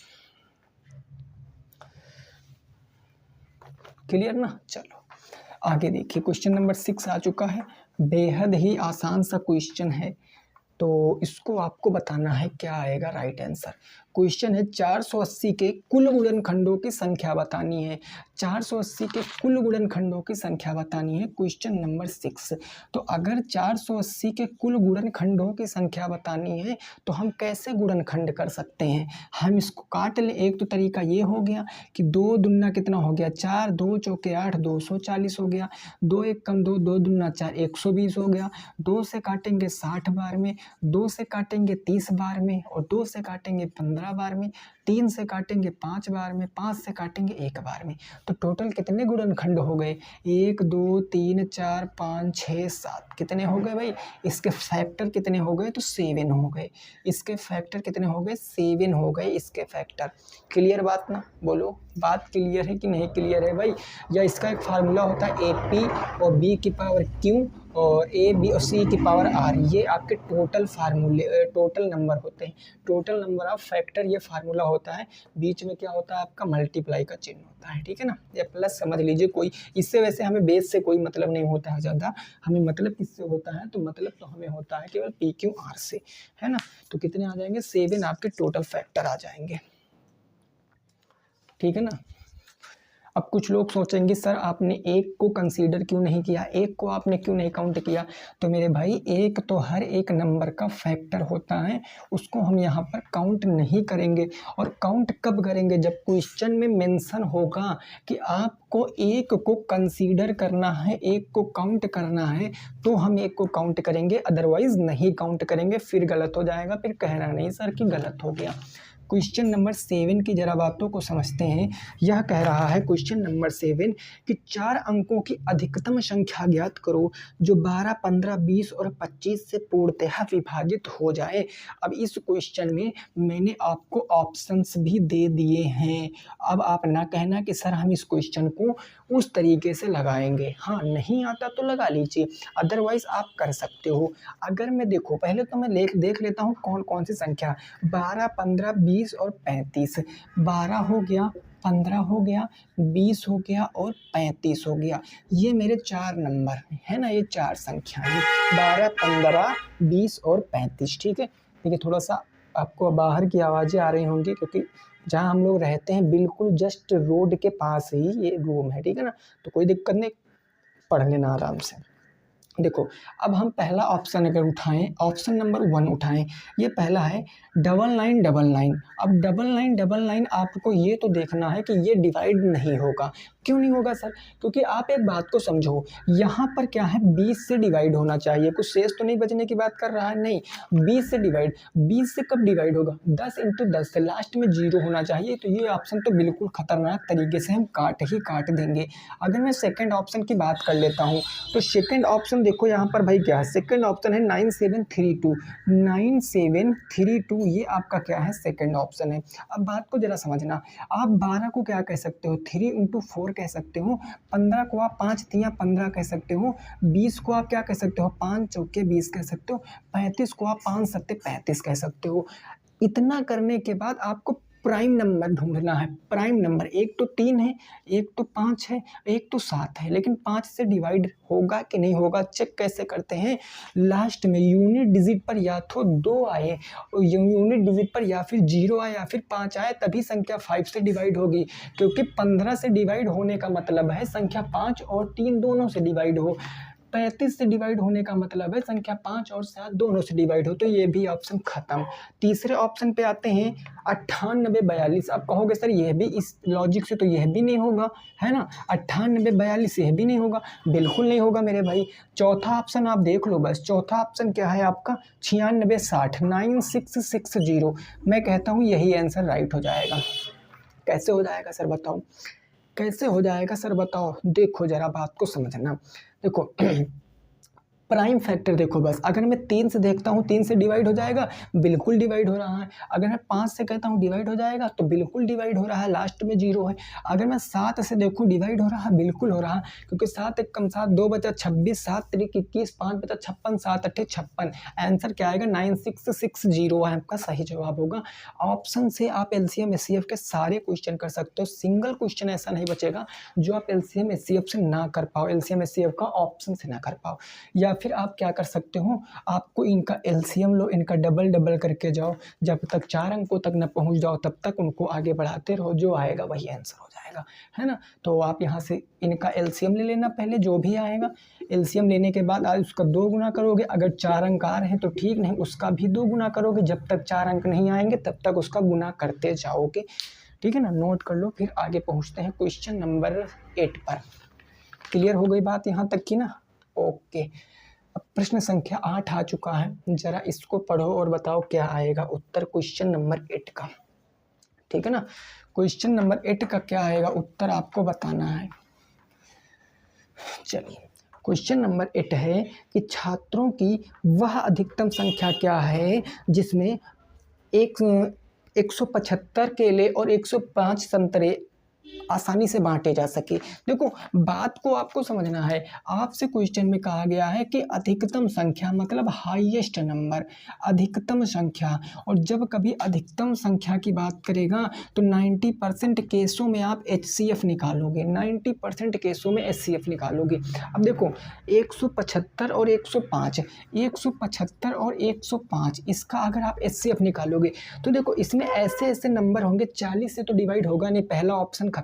क्लियर ना, चलो आगे देखिए। क्वेश्चन नंबर 6 आ चुका है, बेहद ही आसान सा क्वेश्चन है, तो इसको आपको बताना है क्या आएगा राइट आंसर। क्वेश्चन है 480 के कुल गुणनखंडों की संख्या बतानी है। 480 के कुल गुणनखंडों की संख्या बतानी है, क्वेश्चन नंबर 6। तो अगर 480 के कुल गुणनखंडों की संख्या बतानी है तो हम कैसे गुणनखंड कर सकते हैं, हम इसको काट लें। एक तो तरीका ये हो गया कि 2 दूना कितना हो गया 4, 2 चौके 8, 240 हो गया। 2 1 कम 2, 2 दूना 4, 120 हो गया। 2 से काटेंगे 60 बार में, 2 से काटेंगे 30 बार में, और 2 से काटेंगे 15 बार में, 3 से काटेंगे 5 बार में, 5 से काटेंगे 1 बार में। तो टोटल कितने गुणनखंड हो गए, 1 2 3 4 5 6 7, कितने हो गए भाई। इसके फैक्टर कितने हो गए, तो 7 हो गए। इसके फैक्टर कितने हो गए, 7 हो गए इसके फैक्टर। क्लियर बात ना, बोलो बात क्लियर है कि नहीं क्लियर है भाई। या इसका एक फार्मूला होता है AP और B की पावर Q और A B और C की पावर R, ये आपके टोटल फार्मूले, टोटल नंबर होते हैं। टोटल नंबर ऑफ फैक्टर ये फार्मूला होता है। बीच में क्या होता है आपका मल्टीप्लाई का चिन्ह होता है, ठीक है ना, या प्लस समझ लीजिए कोई। इससे वैसे हमें बेस से कोई मतलब नहीं होता है ज़्यादा, हमें मतलब किससे होता है, तो मतलब तो हमें होता है केवल PQR से, है ना। तो कितने आ जाएंगे, 7 आपके टोटल फैक्टर आ जाएंगे, ठीक है ना। अब कुछ लोग सोचेंगे सर आपने एक को कंसीडर क्यों नहीं किया, एक को आपने क्यों नहीं काउंट किया। तो मेरे भाई एक तो हर एक नंबर का फैक्टर होता है, उसको हम यहाँ पर काउंट नहीं करेंगे। और काउंट कब करेंगे, जब क्वेश्चन में मेंशन होगा कि आपको एक को कंसीडर करना है, एक को काउंट करना है, तो हम एक को काउंट करेंगे, अदरवाइज नहीं काउंट करेंगे। फिर गलत हो जाएगा, फिर कहना नहीं सर कि गलत हो गया। क्वेश्चन नंबर 7 की जरा बातों को समझते हैं। यह कह रहा है क्वेश्चन नंबर 7 कि 4 अंकों की अधिकतम संख्या ज्ञात करो जो 12, 15, 20 और 25 से पूर्णतः विभाजित हो जाए। अब इस क्वेश्चन में मैंने आपको ऑप्शंस भी दे दिए हैं। अब आप ना कहना कि सर हम इस क्वेश्चन को उस तरीके से लगाएंगे। हाँ, नहीं आता तो लगा लीजिए, अदरवाइज आप कर सकते हो। अगर मैं देखो पहले तो मैं देख लेता हूँ कौन कौन सी संख्या, 12, 15, 20 और 35। 12 हो गया, 15 हो गया, 20 हो गया और 35 हो गया। ये मेरे 4 नंबर है ना, ये 4 संख्या है, 12, 15, 20 और 35। ठीक है, देखिए थोड़ा सा आपको बाहर की आवाज़ें आ रही होंगी क्योंकि जहाँ हम लोग रहते हैं बिल्कुल जस्ट रोड के पास ही ये रूम है। ठीक है ना, तो कोई दिक्कत नहीं, पढ़ लेना आराम से। देखो अब हम पहला ऑप्शन अगर उठाएं, ऑप्शन नंबर 1 उठाएं, ये पहला है 9999। अब 9999 आपको ये तो देखना है कि ये डिवाइड नहीं होगा। क्यों नहीं होगा सर? क्योंकि आप एक बात को समझो, यहाँ पर क्या है 20 से डिवाइड होना चाहिए, कुछ शेष तो नहीं बचने की बात कर रहा है, नहीं 20 से डिवाइड। 20 से कब डिवाइड होगा? 10 × 10 से, लास्ट में 0 होना चाहिए। तो ये ऑप्शन तो बिल्कुल खतरनाक तरीके से हम काट देंगे। अगर मैं सेकेंड ऑप्शन की बात कर लेता हूँ तो सेकेंड ऑप्शन देखो यहाँ पर भाई क्या है, सेकंड ऑप्शन है 9732। 9732 ये आपका क्या है, सेकंड ऑप्शन है। अब बात को जरा समझना, आप 12 को क्या कह सकते हो, 3 × 4 कह सकते हो। 15 को आप 5 × 3 15 कह सकते हो। 20 को आप क्या कह सकते हो, 5 चौके 20 कह सकते हो। 35 को आप 5 सत्ते 35 कह सकते हो। इतना करने के बाद आपको प्राइम नंबर ढूंढना है। प्राइम नंबर एक तो 3 है, एक तो 5 है, एक तो 7 है, लेकिन 5 से डिवाइड होगा कि नहीं होगा चेक कैसे करते हैं, लास्ट में यूनिट डिजिट पर या तो 2 आए, यूनिट डिजिट पर या फिर 0 आए या फिर 5 आए, तभी संख्या 5 से डिवाइड होगी। क्योंकि 15 से डिवाइड होने का मतलब है संख्या 5 और 3 दोनों से डिवाइड हो। 35 से डिवाइड होने का मतलब है संख्या 5 और 7 दोनों से डिवाइड हो। तो ये भी ऑप्शन खत्म। तीसरे ऑप्शन पे आते हैं 9842। आप कहोगे सर यह भी इस लॉजिक से तो यह भी नहीं होगा, है ना, 9842 यह भी नहीं होगा। बिल्कुल नहीं होगा मेरे भाई। चौथा ऑप्शन आप देख लो बस, चौथा ऑप्शन क्या है आपका, 9660, 9660। मैं कहता हूँ यही आंसर राइट हो जाएगा। कैसे हो जाएगा सर बताओ, कैसे हो जाएगा सर बताओ? देखो जरा बात को समझना, देखो प्राइम फैक्टर देखो बस, अगर मैं 3 से देखता हूँ 3 से डिवाइड हो जाएगा, बिल्कुल डिवाइड हो रहा है। अगर मैं 5 से कहता हूँ डिवाइड हो जाएगा तो बिल्कुल डिवाइड हो रहा है, लास्ट में 0 है। अगर मैं 7 से देखूँ डिवाइड हो रहा है, बिल्कुल हो रहा है, क्योंकि 7 × 1 = 7, 2 बचा 26, 7 × 3 = 21, 5 बचा 56, 7 × 8 = 56। आंसर क्या आएगा, 9660 है आपका सही जवाब होगा। ऑप्शन से आप LCM SCF के सारे क्वेश्चन कर सकते हो, सिंगल क्वेश्चन ऐसा नहीं बचेगा जो आप LCM SCF से ना कर पाओ, LCM SCF का ऑप्शन से ना कर पाओ। या फिर आप क्या कर सकते हो, आपको इनका एलसीएम लो, इनका डबल करके जाओ, जब तक 4 अंकों तक न पहुंच जाओ तब तक उनको आगे बढ़ाते रहो, जो आएगा वही आंसर हो जाएगा, है ना। तो आप यहाँ से इनका एलसीएम ले लेना पहले, जो भी आएगा। एलसीएम लेने के बाद आज उसका 2 गुना करोगे, अगर 4 अंक आ रहे हैं तो ठीक, नहीं उसका भी 2 गुना करोगे, जब तक 4 अंक नहीं आएंगे तब तक उसका गुना करते जाओगे। ठीक है ना, नोट कर लो। फिर आगे पहुँचते हैं क्वेश्चन नंबर 8 पर। क्लियर हो गई बात यहाँ तक की ना? ओके, अब प्रश्न संख्या 8 आ चुका है, जरा इसको पढ़ो और बताओ क्या आएगा उत्तर क्वेश्चन नंबर 8 का। ठीक है ना, क्वेश्चन नंबर 8 का क्या आएगा उत्तर आपको बताना है। चलिए, क्वेश्चन नंबर 8 है कि छात्रों की वह अधिकतम संख्या क्या है जिसमें 175 केले और 105 संतरे आसानी से बांटे जा सके। देखो बात को आपको समझना है, आपसे क्वेश्चन में कहा गया है कि अधिकतम संख्या मतलब हाईएस्ट नंबर, अधिकतम संख्या। और जब कभी अधिकतम संख्या की बात करेगा तो 90% केसों में आप HCF निकालोगे, 90% केसों में HCF निकालोगे। अब देखो 175 और 105, 175 और 105, इसका अगर आप HCF निकालोगे तो देखो इसमें ऐसे ऐसे नंबर होंगे, 40 से तो डिवाइड होगा नहीं, पहला ऑप्शन खत्म।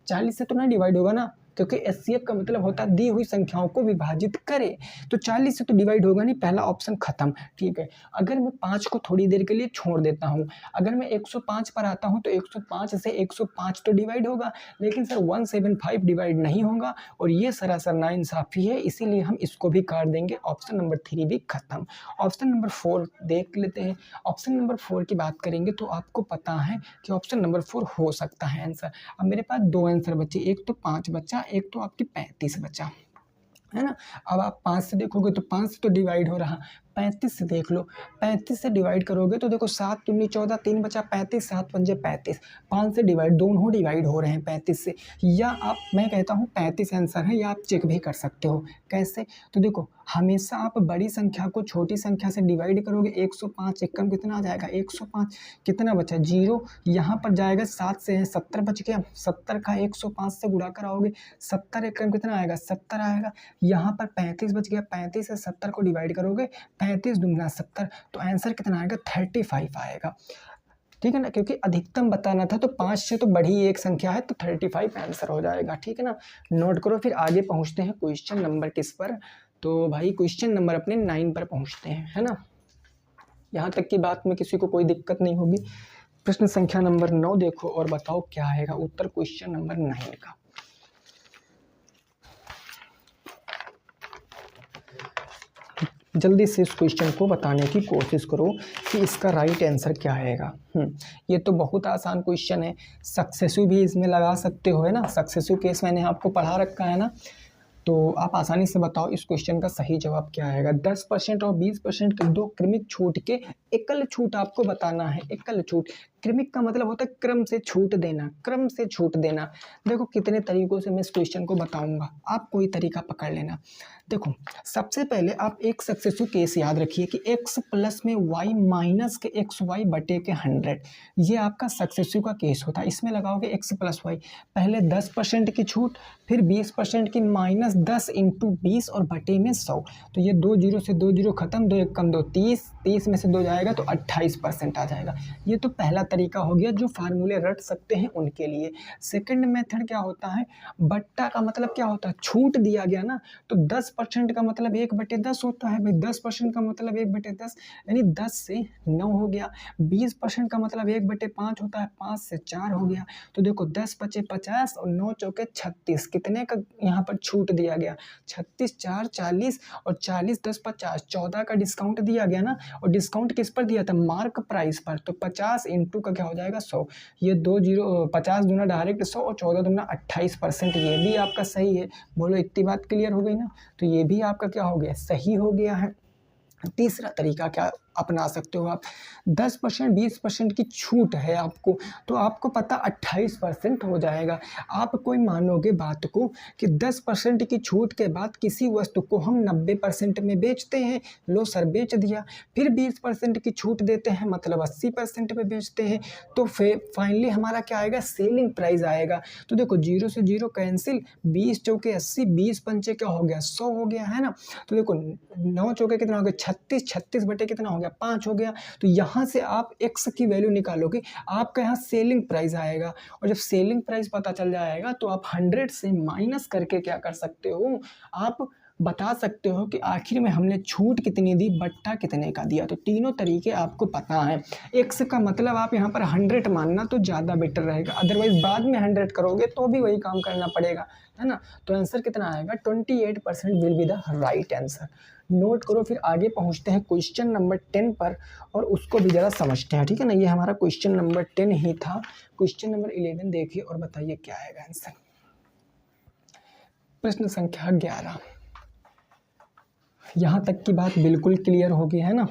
40 से तो नहीं डिवाइड होगा ना, क्योंकि एचसीएफ का मतलब होता है दी हुई संख्याओं को विभाजित करे। तो 40 से तो डिवाइड होगा नहीं, पहला ऑप्शन खत्म। ठीक है, अगर मैं 5 को थोड़ी देर के लिए छोड़ देता हूँ, अगर मैं 105 पर आता हूँ तो 105 से 105 तो डिवाइड होगा, लेकिन सर 175 डिवाइड नहीं होगा, और ये सरासर नाइंसाफी है, इसीलिए हम इसको भी काट देंगे। ऑप्शन नंबर 3 भी खत्म। ऑप्शन नंबर 4 देख लेते हैं। ऑप्शन नंबर 4 की बात करेंगे तो आपको पता है कि ऑप्शन नंबर 4 हो सकता है आंसर। अब मेरे पास 2 आंसर बचे, एक तो 5 बचा, एक तो आपकी 35 बचा, है ना। अब आप 5 से देखोगे तो 5 से तो डिवाइड हो रहा, 35 से देख लो, 35 से डिवाइड करोगे तो देखो 7 दूनी 14, 3 बचा 35, 7 पंजे 35, 5 से डिवाइड, दोनों डिवाइड हो रहे हैं 35 से। या आप, मैं कहता हूँ 35 आंसर है, या आप चेक भी कर सकते हो। कैसे? तो देखो हमेशा आप बड़ी संख्या को छोटी संख्या से डिवाइड करोगे। 105 एक कम कितना आ जाएगा, 105, कितना बचा 0, यहाँ पर जाएगा 7 से है 70 बच गया, 70 का 105 से गुणा कराओगे, 70 एक कम कितना आएगा, 70 आएगा। यहाँ पर 35 बच गया, 35 से 70 को डिवाइड करोगे, 35 दूना 70, तो आंसर कितना आएगा, 35 आएगा। ठीक है ना, क्योंकि अधिकतम बताना था तो 5 से तो बड़ी एक संख्या है, तो 35 आंसर हो जाएगा। ठीक है ना, नोट करो। फिर आगे पहुंचते हैं क्वेश्चन नंबर किस पर, तो भाई क्वेश्चन नंबर अपने 9 पर पहुंचते हैं, है ना। यहाँ तक की बात में किसी को कोई दिक्कत नहीं होगी। प्रश्न संख्या नंबर 9 देखो और बताओ क्या आएगा उत्तर क्वेश्चन नंबर 9 का। जल्दी से इस क्वेश्चन को बताने की कोशिश करो कि इसका राइट आंसर क्या आएगा। ये तो बहुत आसान क्वेश्चन है, सक्सेसिव भी इसमें लगा सकते हो, है ना। सक्सेसिव केस मैंने आपको पढ़ा रखा है ना, तो आप आसानी से बताओ इस क्वेश्चन का सही जवाब क्या आएगा। 10% और 20% के दो क्रमिक छूट के एकल छूट आपको बताना है। एकल छूट, क्रमिक का मतलब होता है क्रम से छूट देना, क्रम से छूट देना। देखो कितने तरीकों से मैं इस क्वेश्चन को बताऊंगा, आप कोई तरीका पकड़ लेना। देखो सबसे पहले आप एक सक्सेसिव केस याद रखिए कि x प्लस में y माइनस के XY बटे के 100, ये आपका सक्सेसिव का केस होता है। इसमें लगाओगे x प्लस वाई, पहले 10% की छूट, फिर 20% की माइनस 10 इंटू 20 और बटे में 100। तो ये 2 जीरो से 2 जीरो खत्म, 2 एक कम 2, 30, 30 में से 2 जाएगा तो 28% आ जाएगा। ये तो पहला तरीका हो गया, जो फार्मूले रट सकते हैं उनके लिए। सेकंड मेथड क्या होता है, बट्टा का मतलब क्या होता है, छूट दिया गया ना, तो 10% का मतलब 1/10 होता है भाई। 10% का मतलब 1/10, यानी 10 से 9 हो गया। 20% का मतलब 1/5 होता है, 5 से 4 हो गया। तो देखो 10 बचे 50 और 9 चौके 36, कितने का यहाँ पर छूट दिया गया, 36, 4 40 और 40 10 50, 14 का डिस्काउंट दिया गया ना। और डिस्काउंट किस पर दिया था, मार्क प्राइस पर। तो 50 इंटू का क्या हो जाएगा 100, ये 2 जीरो, 50 दूना डायरेक्ट 100 और 14 दूना 28%, ये भी आपका सही है। बोलो इतनी बात क्लियर हो गई ना, तो ये भी आपका क्या हो गया, सही हो गया है। तीसरा तरीका क्या अपना सकते हो आप, 10% 20% की छूट है आपको, तो आपको पता 28% हो जाएगा। आप कोई मानोगे बात को कि 10% की छूट के बाद किसी वस्तु को हम 90% में बेचते हैं, लो सर बेच दिया, फिर 20% की छूट देते हैं मतलब 80% में बेचते हैं, तो फिर फाइनली हमारा क्या आएगा, सेलिंग प्राइस आएगा। तो देखो 0 से 0 कैंसिल, 20 चौके 80, 20 पंचे क्या हो गया 100 हो गया, है ना। तो देखो 9 चौके कितना हो गया 36, 36 बटे कितना हो गया 5 हो गया। तो यहाँ से आप x की वैल्यू निकालोगे, आपका यहाँ सेलिंग प्राइस आएगा। और जब सेलिंग प्राइस पता चल जाएगा तो आप 100 से माइनस करके क्या कर सकते हो, आप बता सकते हो कि आखिर में हमने छूट कितनी दी, बट्टा कितने का दिया। तो तीनों तरीके आपको पता है। x का मतलब आप यहाँ पर 100 मानना तो ज़्यादा बेटर रहेगा, अदरवाइज बाद में 100 करोगे तो भी वही काम करना पड़ेगा, है ना। तो आंसर कितना आएगा, 28% will be the right answer. Note करो। फिर आगे पहुंचते हैं क्वेश्चन नंबर 10 पर और उसको भी ज़रा समझते हैं, ठीक है ना। ये हमारा क्वेश्चन नंबर 10 ही था। क्वेश्चन नंबर 11 देखिए और बताइए क्या आएगा आंसर। प्रश्न संख्या 11, यहाँ तक की बात बिल्कुल क्लियर होगी, है ना।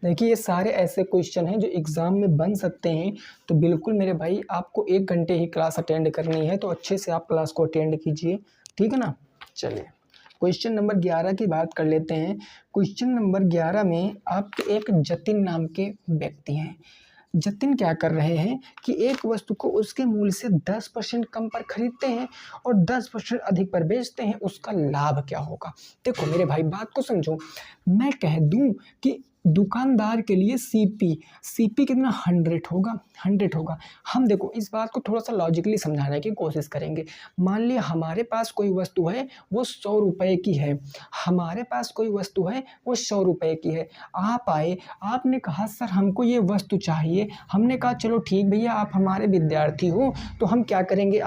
देखिए ये सारे ऐसे क्वेश्चन हैं जो एग्ज़ाम में बन सकते हैं, तो बिल्कुल मेरे भाई आपको 1 घंटे ही क्लास अटेंड करनी है, तो अच्छे से आप क्लास को अटेंड कीजिए, ठीक है ना। चलिए क्वेश्चन नंबर 11 की बात कर लेते हैं। क्वेश्चन नंबर 11 में आपके एक जतिन नाम के व्यक्ति हैं। जतिन क्या कर रहे हैं कि एक वस्तु को उसके मूल्य से 10% कम पर खरीदते हैं और 10% अधिक पर बेचते हैं, उसका लाभ क्या होगा। देखो मेरे भाई बात को समझो, मैं कह दूं कि दुकानदार के लिए सीपी कितना 100 होगा। हम देखो इस बात को थोड़ा सा लॉजिकली समझाने की कोशिश करेंगे। मान लिया हमारे पास कोई वस्तु है वो 100 रुपये की है, हमारे पास कोई वस्तु है वो 100 रुपये की है। आप आए, आपने कहा सर हमको ये वस्तु चाहिए। हमने कहा चलो ठीक भैया, आप हमारे विद्यार्थी हो तो हम क्या करेंगे,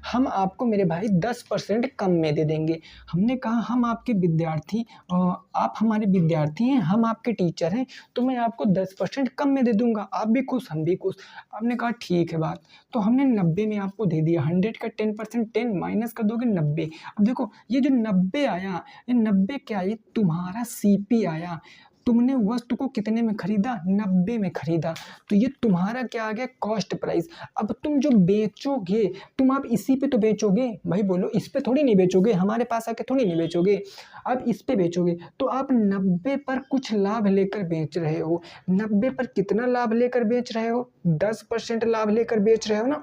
हम आपको मेरे भाई 10% कम में दे देंगे। हमने कहा हम आपके विद्यार्थी, आप हमारे विद्यार्थी हैं, हम आपके टीचर हैं, तो मैं आपको 10% कम में दे दूंगा। आप भी खुश, हम भी खुश। आपने कहा ठीक है बात, तो हमने 90 में आपको दे दिया। 100 का 10%, 10 माइनस कर दोगे 90। अब देखो ये जो 90 आया, ये 90 क्या, ये तुम्हारा सीपी आया। तुमने वस्तु को कितने में खरीदा, 90 में खरीदा, तो ये तुम्हारा क्या आ गया, कॉस्ट प्राइस। अब तुम जो बेचोगे, तुम आप इसी पे तो बेचोगे भाई, बोलो इस पे थोड़ी नहीं बेचोगे, हमारे पास आके थोड़ी नहीं बेचोगे, आप इस पे बेचोगे। तो आप 90 पर कुछ लाभ लेकर बेच रहे हो। 90 पर कितना लाभ लेकर बेच रहे हो, 10% लाभ लेकर बेच रहे हो ना।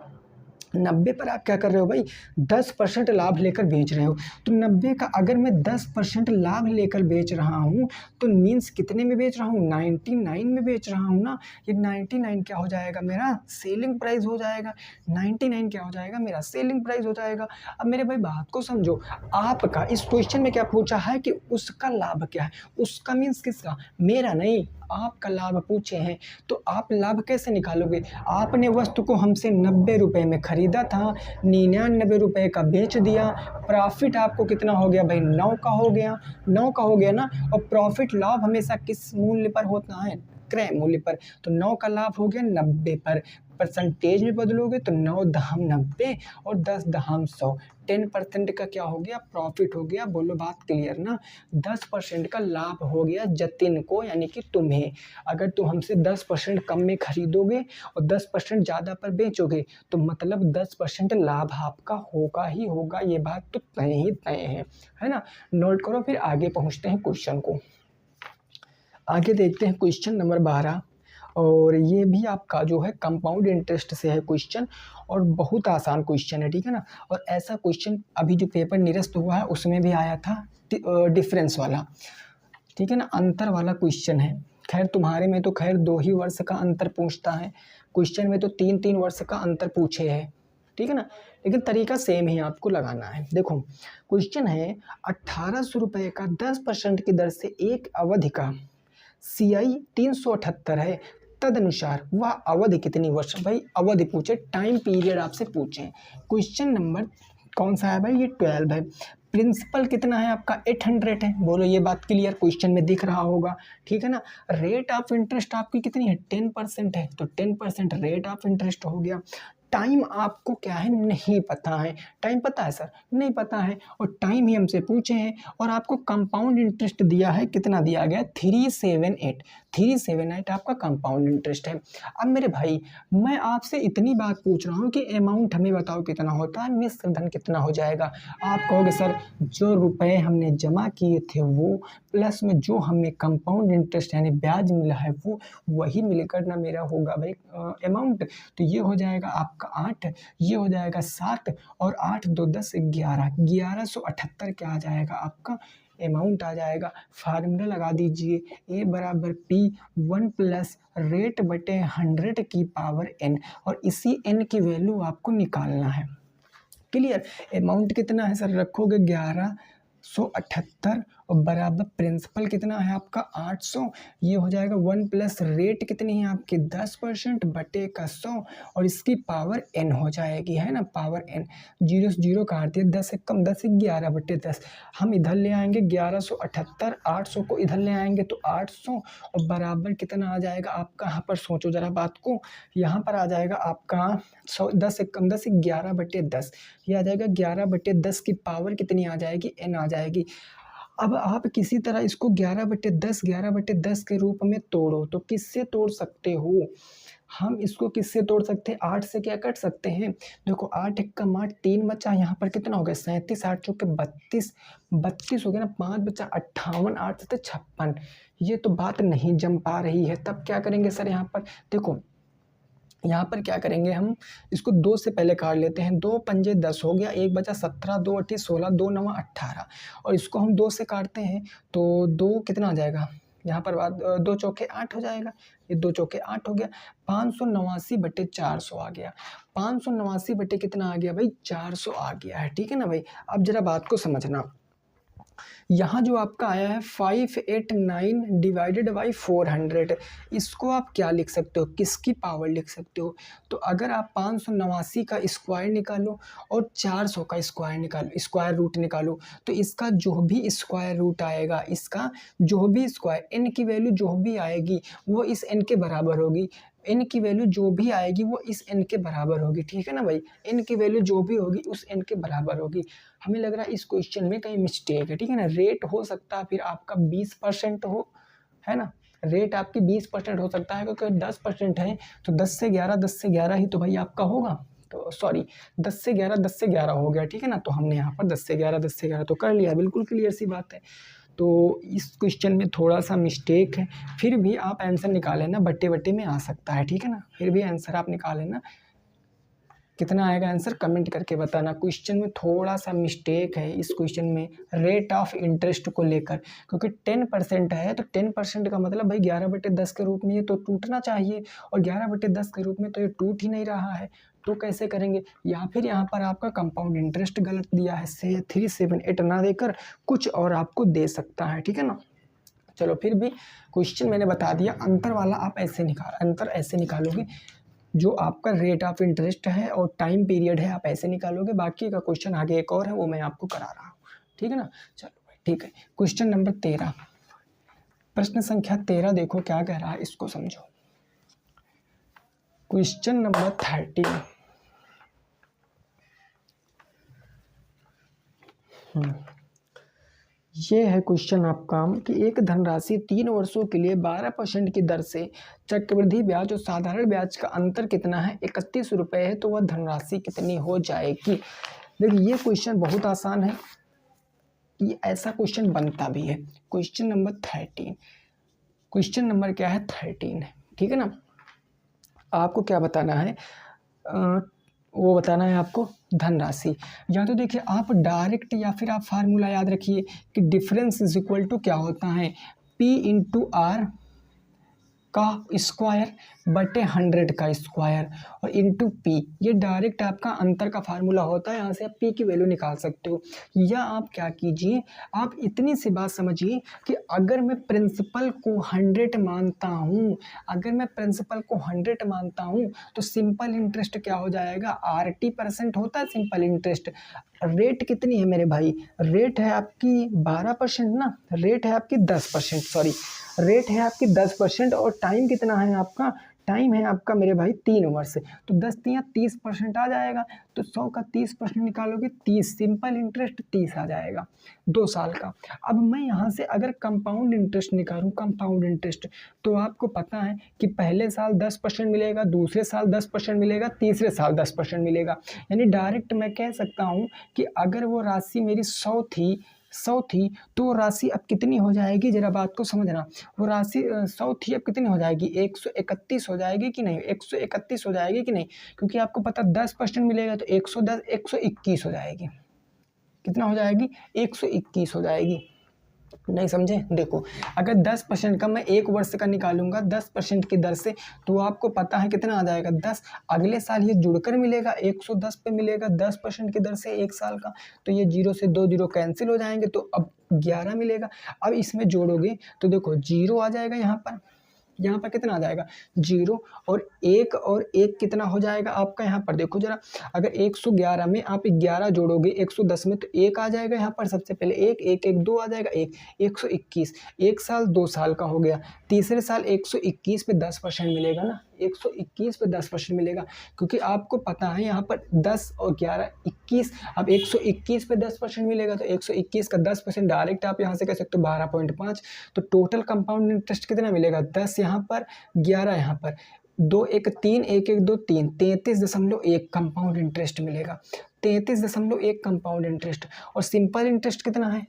90 पर आप क्या कर रहे हो भाई, 10% लाभ लेकर बेच रहे हो। तो 90 का अगर मैं 10% लाभ लेकर बेच रहा हूँ तो मीन्स कितने में बेच रहा हूँ, 99 में बेच रहा हूँ ना। ये 99 क्या हो जाएगा, मेरा सेलिंग प्राइस हो जाएगा। 99 क्या हो जाएगा, मेरा सेलिंग प्राइस हो जाएगा। अब मेरे भाई बात को समझो, आपका इस क्वेश्चन में क्या पूछा है कि उसका लाभ क्या है। उसका मीन्स किसका, मेरा नहीं, आपका लाभ पूछे हैं। तो आप लाभ कैसे निकालोगे, आपने वस्तु को हमसे 90 रुपये में खरीदा था, 99 रुपये का बेच दिया, प्रॉफिट आपको कितना हो गया भाई, 9 का हो गया, 9 का हो गया ना। और प्रॉफिट लाभ हमेशा किस मूल्य पर होता है, क्रय मूल्य पर। तो 9 का लाभ हो गया 90 पर। परसेंटेज में बदलोगे तो 9 दहम 90 और 10 दहम 100, 10% का क्या हो गया, प्रॉफिट हो गया। बोलो बात क्लियर ना। 10% का लाभ हो गया जतिन को, यानी कि तुम्हें। अगर तुम हमसे 10% कम में खरीदोगे और 10% ज़्यादा पर बेचोगे तो मतलब 10% लाभ आपका होगा ही होगा। ये बात तो तय ही तय है ना। नोट करो, फिर आगे पहुँचते हैं क्वेश्चन को। आगे देखते हैं क्वेश्चन नंबर 12, और ये भी आपका जो है कंपाउंड इंटरेस्ट से है क्वेश्चन, और बहुत आसान क्वेश्चन है, ठीक है ना। और ऐसा क्वेश्चन अभी जो पेपर निरस्त हुआ है उसमें भी आया था, डिफरेंस वाला, ठीक है ना, अंतर वाला क्वेश्चन है। खैर तुम्हारे में तो खैर 2 ही वर्ष का अंतर पूछता है, क्वेश्चन में तो 3-3 वर्ष का अंतर पूछे है, ठीक है ना। लेकिन तरीका सेम ही आपको लगाना है। देखो क्वेश्चन है 1800 रुपये का 10% की दर से एक अवधि का CI 378 है, तदनुसार वह अवधि कितनी वर्ष। भाई अवधि पूछे, टाइम पीरियड आपसे पूछे। क्वेश्चन नंबर कौन सा है भाई, ये 12 है। प्रिंसिपल कितना है आपका, 800 है। बोलो ये बात क्लियर, क्वेश्चन में दिख रहा होगा, ठीक है ना। रेट ऑफ इंटरेस्ट आपकी कितनी है, 10% है, तो 10% रेट ऑफ इंटरेस्ट हो गया। टाइम आपको क्या है, नहीं पता है। टाइम पता है सर, नहीं पता है, और टाइम ही हमसे पूछे हैं। और आपको कंपाउंड इंटरेस्ट दिया है, कितना दिया गया, 378 आपका कंपाउंड इंटरेस्ट है। अब मेरे भाई मैं आपसे इतनी बात पूछ रहा हूँ कि अमाउंट हमें बताओ कितना होता है, मिश्र धन कितना हो जाएगा। आप कहोगे सर जो रुपए हमने जमा किए थे वो प्लस में जो हमें कंपाउंड इंटरेस्ट यानी ब्याज मिला है वो, वही मिलकर ना मेरा होगा भाई अमाउंट। तो ये हो जाएगा आपका 8, ये हो जाएगा 7, और 8 2 10 11, 1178 क्या आ जाएगा आपका अमाउंट आ जाएगा। फार्मूला लगा दीजिए, A बराबर P1 प्लस रेट बटे 100 की पावर n, और इसी n की वैल्यू आपको निकालना है। क्लियर। अमाउंट कितना है सर, रखोगे 1178 और बराबर प्रिंसिपल कितना है आपका 800, ये हो जाएगा 1 प्लस रेट कितनी है आपकी 10% बटे का 100, और इसकी पावर n हो जाएगी, है ना, पावर n। 0 से 0 काट दिया, 10 से कम 10 11 बटे 10। हम इधर ले आएंगे 1178, 800 को इधर ले आएंगे तो 800, और बराबर कितना आ जाएगा आपका, यहाँ पर सोचो जरा बात को, यहाँ पर आ जाएगा आपका 10 से कम 10 11 बटे 10, ये आ जाएगा 11 बटे 10 की पावर कितनी आ जाएगी, n आ जाएगी। अब आप किसी तरह इसको 11 बटे 10 के रूप में तोड़ो, तो किससे तोड़ सकते हो, हम इसको किससे तोड़ सकते हैं, 8 से क्या कट सकते हैं। देखो 8 1 8, 3 बचा, यहाँ पर कितना हो गया 37, 8 चौके 32 हो गया ना, 5 बचा 58, 8 से 56। ये तो बात नहीं जम पा रही है, तब क्या करेंगे सर, यहाँ पर देखो, यहाँ पर क्या करेंगे, हम इसको 2 से पहले काट लेते हैं। 2 पंजे 10 हो गया, 1 बचा 17, 2 8 16, 2 9 18, और इसको हम 2 से काटते हैं तो 2 कितना आ जाएगा यहाँ पर बात 2 चौके 8 हो जाएगा, ये 2 चौके 8 हो गया, 589/400 आ गया। 589 बटे कितना आ गया भाई, 400 आ गया है, ठीक है ना भाई। अब जरा बात को समझना, यहाँ जो आपका आया है 589 डिवाइडेड बाई 400, इसको आप क्या लिख सकते हो, किसकी पावर लिख सकते हो। तो अगर आप 589 का स्क्वायर निकालो और 400 का स्क्वायर निकालो, स्क्वायर रूट निकालो, तो इसका जो भी स्क्वायर रूट आएगा, इसका जो भी स्क्वायर, n की वैल्यू जो भी आएगी वो इस n के बराबर होगी। n की वैल्यू जो भी आएगी वो इस n के बराबर होगी, ठीक है ना भाई। n की वैल्यू जो भी होगी उस n के बराबर होगी। हमें लग रहा है इस क्वेश्चन में कहीं मिस्टेक है, ठीक है ना। रेट हो सकता है फिर आपका 20% हो, है ना, रेट आपकी 20% हो सकता है, क्योंकि 10% है तो 10 से 11, 10 से 11 ही तो भाई आपका होगा। तो सॉरी 10 से 11, 10 से 11 हो गया, ठीक है ना। तो हमने यहाँ पर 10 से 11, 10 से 11 तो कर लिया, बिल्कुल क्लियर सी बात है। तो इस क्वेश्चन में थोड़ा सा मिस्टेक है, फिर भी आप आंसर निकाल लेना, बट्टे बट्टे में आ सकता है, ठीक है ना। फिर भी आंसर आप निकाल लेना, कितना आएगा आंसर कमेंट करके बताना। क्वेश्चन में थोड़ा सा मिस्टेक है इस क्वेश्चन में रेट ऑफ इंटरेस्ट को लेकर, क्योंकि 10% है तो 10% का मतलब भाई 11/10 के रूप में ये तो टूटना चाहिए, और 11/10 के रूप में तो ये टूट ही नहीं रहा है। तो कैसे करेंगे, या फिर यहाँ पर आपका कंपाउंड इंटरेस्ट गलत दिया है, से 378 ना देकर कुछ और आपको दे सकता है, ठीक है ना। चलो फिर भी क्वेश्चन मैंने बता दिया, अंतर वाला आप ऐसे अंतर ऐसे निकालोगे, जो आपका रेट ऑफ इंटरेस्ट है और टाइम पीरियड है आप ऐसे निकालोगे। बाकी का क्वेश्चन आगे एक और है वो मैं आपको करा रहा हूँ, ठीक है ना। चलो भाई ठीक है, क्वेश्चन नंबर 13, प्रश्न संख्या 13 देखो क्या कह रहा है, इसको समझो। क्वेश्चन नंबर 13, ये है क्वेश्चन आपका कि एक धनराशि 3 वर्षों के लिए 12% की दर से चक्रवृद्धि ब्याज और साधारण ब्याज का अंतर कितना है, 31 रुपये है, तो वह धनराशि कितनी हो जाएगी। देखिए ये क्वेश्चन बहुत आसान है, ये ऐसा क्वेश्चन बनता भी है। क्वेश्चन नंबर 13, क्वेश्चन नंबर क्या है 13 है, ठीक है ना। आपको क्या बताना है, वो बताना है आपको धनराशि। या तो देखिए आप डायरेक्ट या फिर आप फार्मूला याद रखिए कि डिफरेंस इज इक्वल टू क्या होता है, P इंटू आर का स्क्वायर बटे 100 का स्क्वायर और इंटू पी, ये डायरेक्ट आपका अंतर का फार्मूला होता है। यहाँ से आप पी की वैल्यू निकाल सकते हो। या आप क्या कीजिए, आप इतनी सी बात समझिए कि अगर मैं प्रिंसिपल को 100 मानता हूँ, अगर मैं प्रिंसिपल को 100 मानता हूँ तो सिंपल इंटरेस्ट क्या हो जाएगा, RT% होता है सिंपल इंटरेस्ट। रेट कितनी है मेरे भाई, रेट है आपकी 12% ना, रेट है आपकी 10%, सॉरी रेट है आपकी 10% और टाइम कितना है आपका, टाइम है आपका मेरे भाई 3 वर्ष। तो 10 या 30% आ जाएगा, तो 100 का 30% निकालोगे 30, सिंपल इंटरेस्ट 30 आ जाएगा 2 साल का। अब मैं यहाँ से अगर कंपाउंड इंटरेस्ट निकालूँ, कंपाउंड इंटरेस्ट, तो आपको पता है कि पहले साल 10% मिलेगा, दूसरे साल 10% मिलेगा, तीसरे साल 10% मिलेगा। यानी डायरेक्ट मैं कह सकता हूँ कि अगर वो राशि मेरी 100 थी तो राशि अब कितनी हो जाएगी, जरा बात को समझना। वो राशि 100 थी, अब कितनी हो जाएगी, 131 हो जाएगी कि नहीं, 131 हो जाएगी कि नहीं, क्योंकि आपको पता 10% मिलेगा तो 110, 121 हो जाएगी। कितना हो जाएगी, 121 हो जाएगी। नहीं समझे, देखो अगर 10% का मैं 1 वर्ष का निकालूंगा 10% की दर से, तो आपको पता है कितना आ जाएगा 10, अगले साल ये जुड़कर मिलेगा 110 पे मिलेगा 10% की दर से 1 साल का, तो ये 0 से 2 0 कैंसिल हो जाएंगे, तो अब 11 मिलेगा। अब इसमें जोड़ोगे तो देखो 0 आ जाएगा, यहाँ पर कितना आ जाएगा 0 और 1 कितना हो जाएगा आपका, यहाँ पर देखो जरा, अगर 111 में आप 11 जोड़ोगे 110 में तो 1 आ जाएगा, यहाँ पर सबसे पहले 1 2 आ जाएगा, 121, 1 साल 2 साल का हो गया। तीसरे साल 121 पे 10% मिलेगा ना, 121 पे 10% मिलेगा, क्योंकि आपको पता है यहाँ पर 10 और 11 21, अब 121 पे 10% मिलेगा, तो 121 का 10% डायरेक्ट आप यहाँ से कह सकते हो 12.5। तो टोटल कंपाउंड इंटरेस्ट कितना मिलेगा, 10 यहाँ पर, 11 यहाँ पर, 2 1 3 1 1 2 3, 33.1 कंपाउंड इंटरेस्ट मिलेगा, 33.1 कंपाउंड इंटरेस्ट। और सिंपल इंटरेस्ट कितना है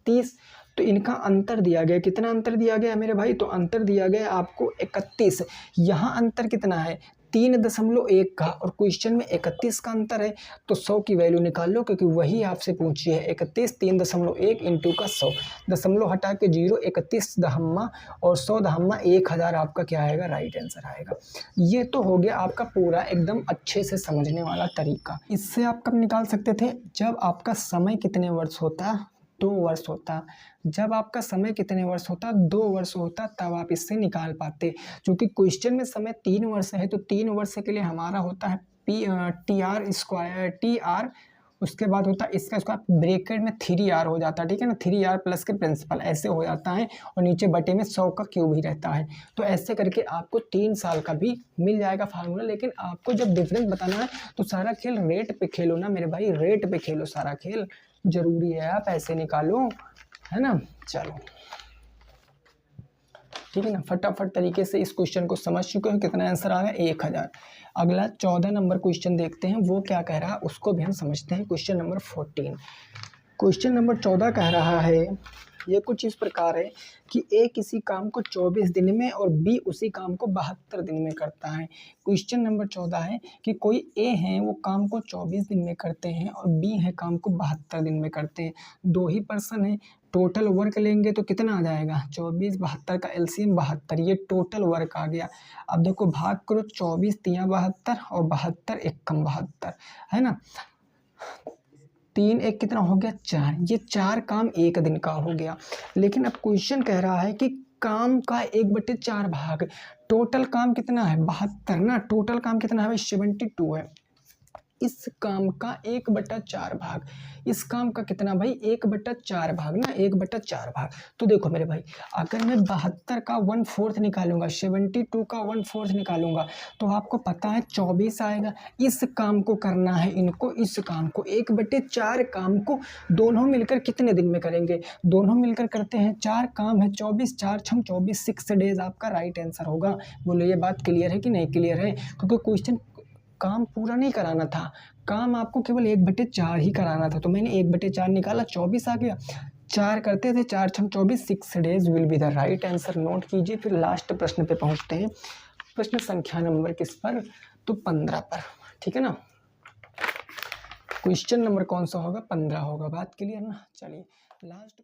30, तो इनका अंतर दिया गया, कितना अंतर दिया गया मेरे भाई, तो अंतर दिया गया आपको 31। यहाँ अंतर कितना है 3.1 का और क्वेश्चन में 31 का अंतर है, तो 100 की वैल्यू निकाल लो, क्योंकि वही आपसे पूछी है। 31 3.1 इंटू का 100, दशमलव हटा के 0, 31 दहम्मा और 100 दहम्मा 1000 आपका क्या आएगा, राइट आंसर आएगा। ये तो हो गया आपका पूरा एकदम अच्छे से समझने वाला तरीका। इससे आप कब निकाल सकते थे, जब आपका समय कितने वर्ष होता, 2 वर्ष होता। जब आपका समय कितने वर्ष होता, 2 वर्ष होता, तब आप इससे निकाल पाते। क्योंकि क्वेश्चन में समय 3 वर्ष है, तो 3 वर्ष के लिए हमारा होता है TR स्क्वायर, TR, उसके बाद होता है इसका स्क्वायर, ब्रैकेट में 3R हो जाता है, ठीक है ना, 3R प्लस के प्रिंसिपल ऐसे हो जाता है, और नीचे बटे में 100 का क्यूब ही रहता है। तो ऐसे करके आपको 3 साल का भी मिल जाएगा फार्मूला। लेकिन आपको जब डिफरेंस बताना है तो सारा खेल रेट पे खेलो ना मेरे भाई, रेट पे खेलो, सारा खेल जरूरी है, आप ऐसे निकालो, है ना। चलो ठीक है ना, फटाफट तरीके से इस क्वेश्चन को समझ चुके हो। कितना आंसर आ गया, 1000। अगला 14 नंबर क्वेश्चन देखते हैं, वो क्या कह रहा है उसको भी हम समझते हैं। क्वेश्चन नंबर 14, क्वेश्चन नंबर 14 कह रहा है, ये कुछ इस प्रकार है कि ए किसी काम को 24 दिन में और बी उसी काम को 72 दिन में करता है। क्वेश्चन नंबर 14 है कि कोई ए है वो काम को 24 दिन में करते हैं और बी है काम को 72 दिन में करते हैं। दो ही पर्सन है, टोटल वर्क लेंगे तो कितना आ जाएगा, 24 72 का एलसीएम 72, ये टोटल वर्क आ गया। अब देखो भाग करो, 24 तिया 72 और 72 एक कम 72, है ना, 3 एक कितना हो गया, 4। ये 4 काम एक दिन का हो गया। लेकिन अब क्वेश्चन कह रहा है कि काम का 1/4 भाग, टोटल काम कितना है 72 ना, टोटल काम कितना है भाई 72 है। इस काम का 1/4 भाग, इस काम का कितना भाई 1/4 भाग ना, 1/4 भाग। तो देखो मेरे भाई, अगर मैं 72 का 1/4 निकालूंगा, 72 का 1/4 निकालूंगा, तो आपको पता है 24 आएगा। इस काम को करना है इनको, इस काम को 1/4 काम को दोनों मिलकर कितने दिन में करेंगे, दोनों मिलकर करते हैं 4 काम है, 24 4 6 24, 6 डेज आपका राइट आंसर होगा। बोलो ये बात क्लियर है कि नहीं क्लियर है, क्योंकि क्वेश्चन काम पूरा नहीं कराना था, काम आपको केवल 1/4 ही कराना था। तो मैंने 1/4 निकाला, 24 आ गया। 4 करते थे, 4 6 24, 6 days will be the right answer. Note कीजिए। फिर लास्ट प्रश्न पे पहुंचते हैं। प्रश्न संख्या नंबर किस पर, तो 15 पर, ठीक है ना। क्वेश्चन नंबर कौन सा होगा, 15 होगा। बात क्लियर ना। चलिए लास्ट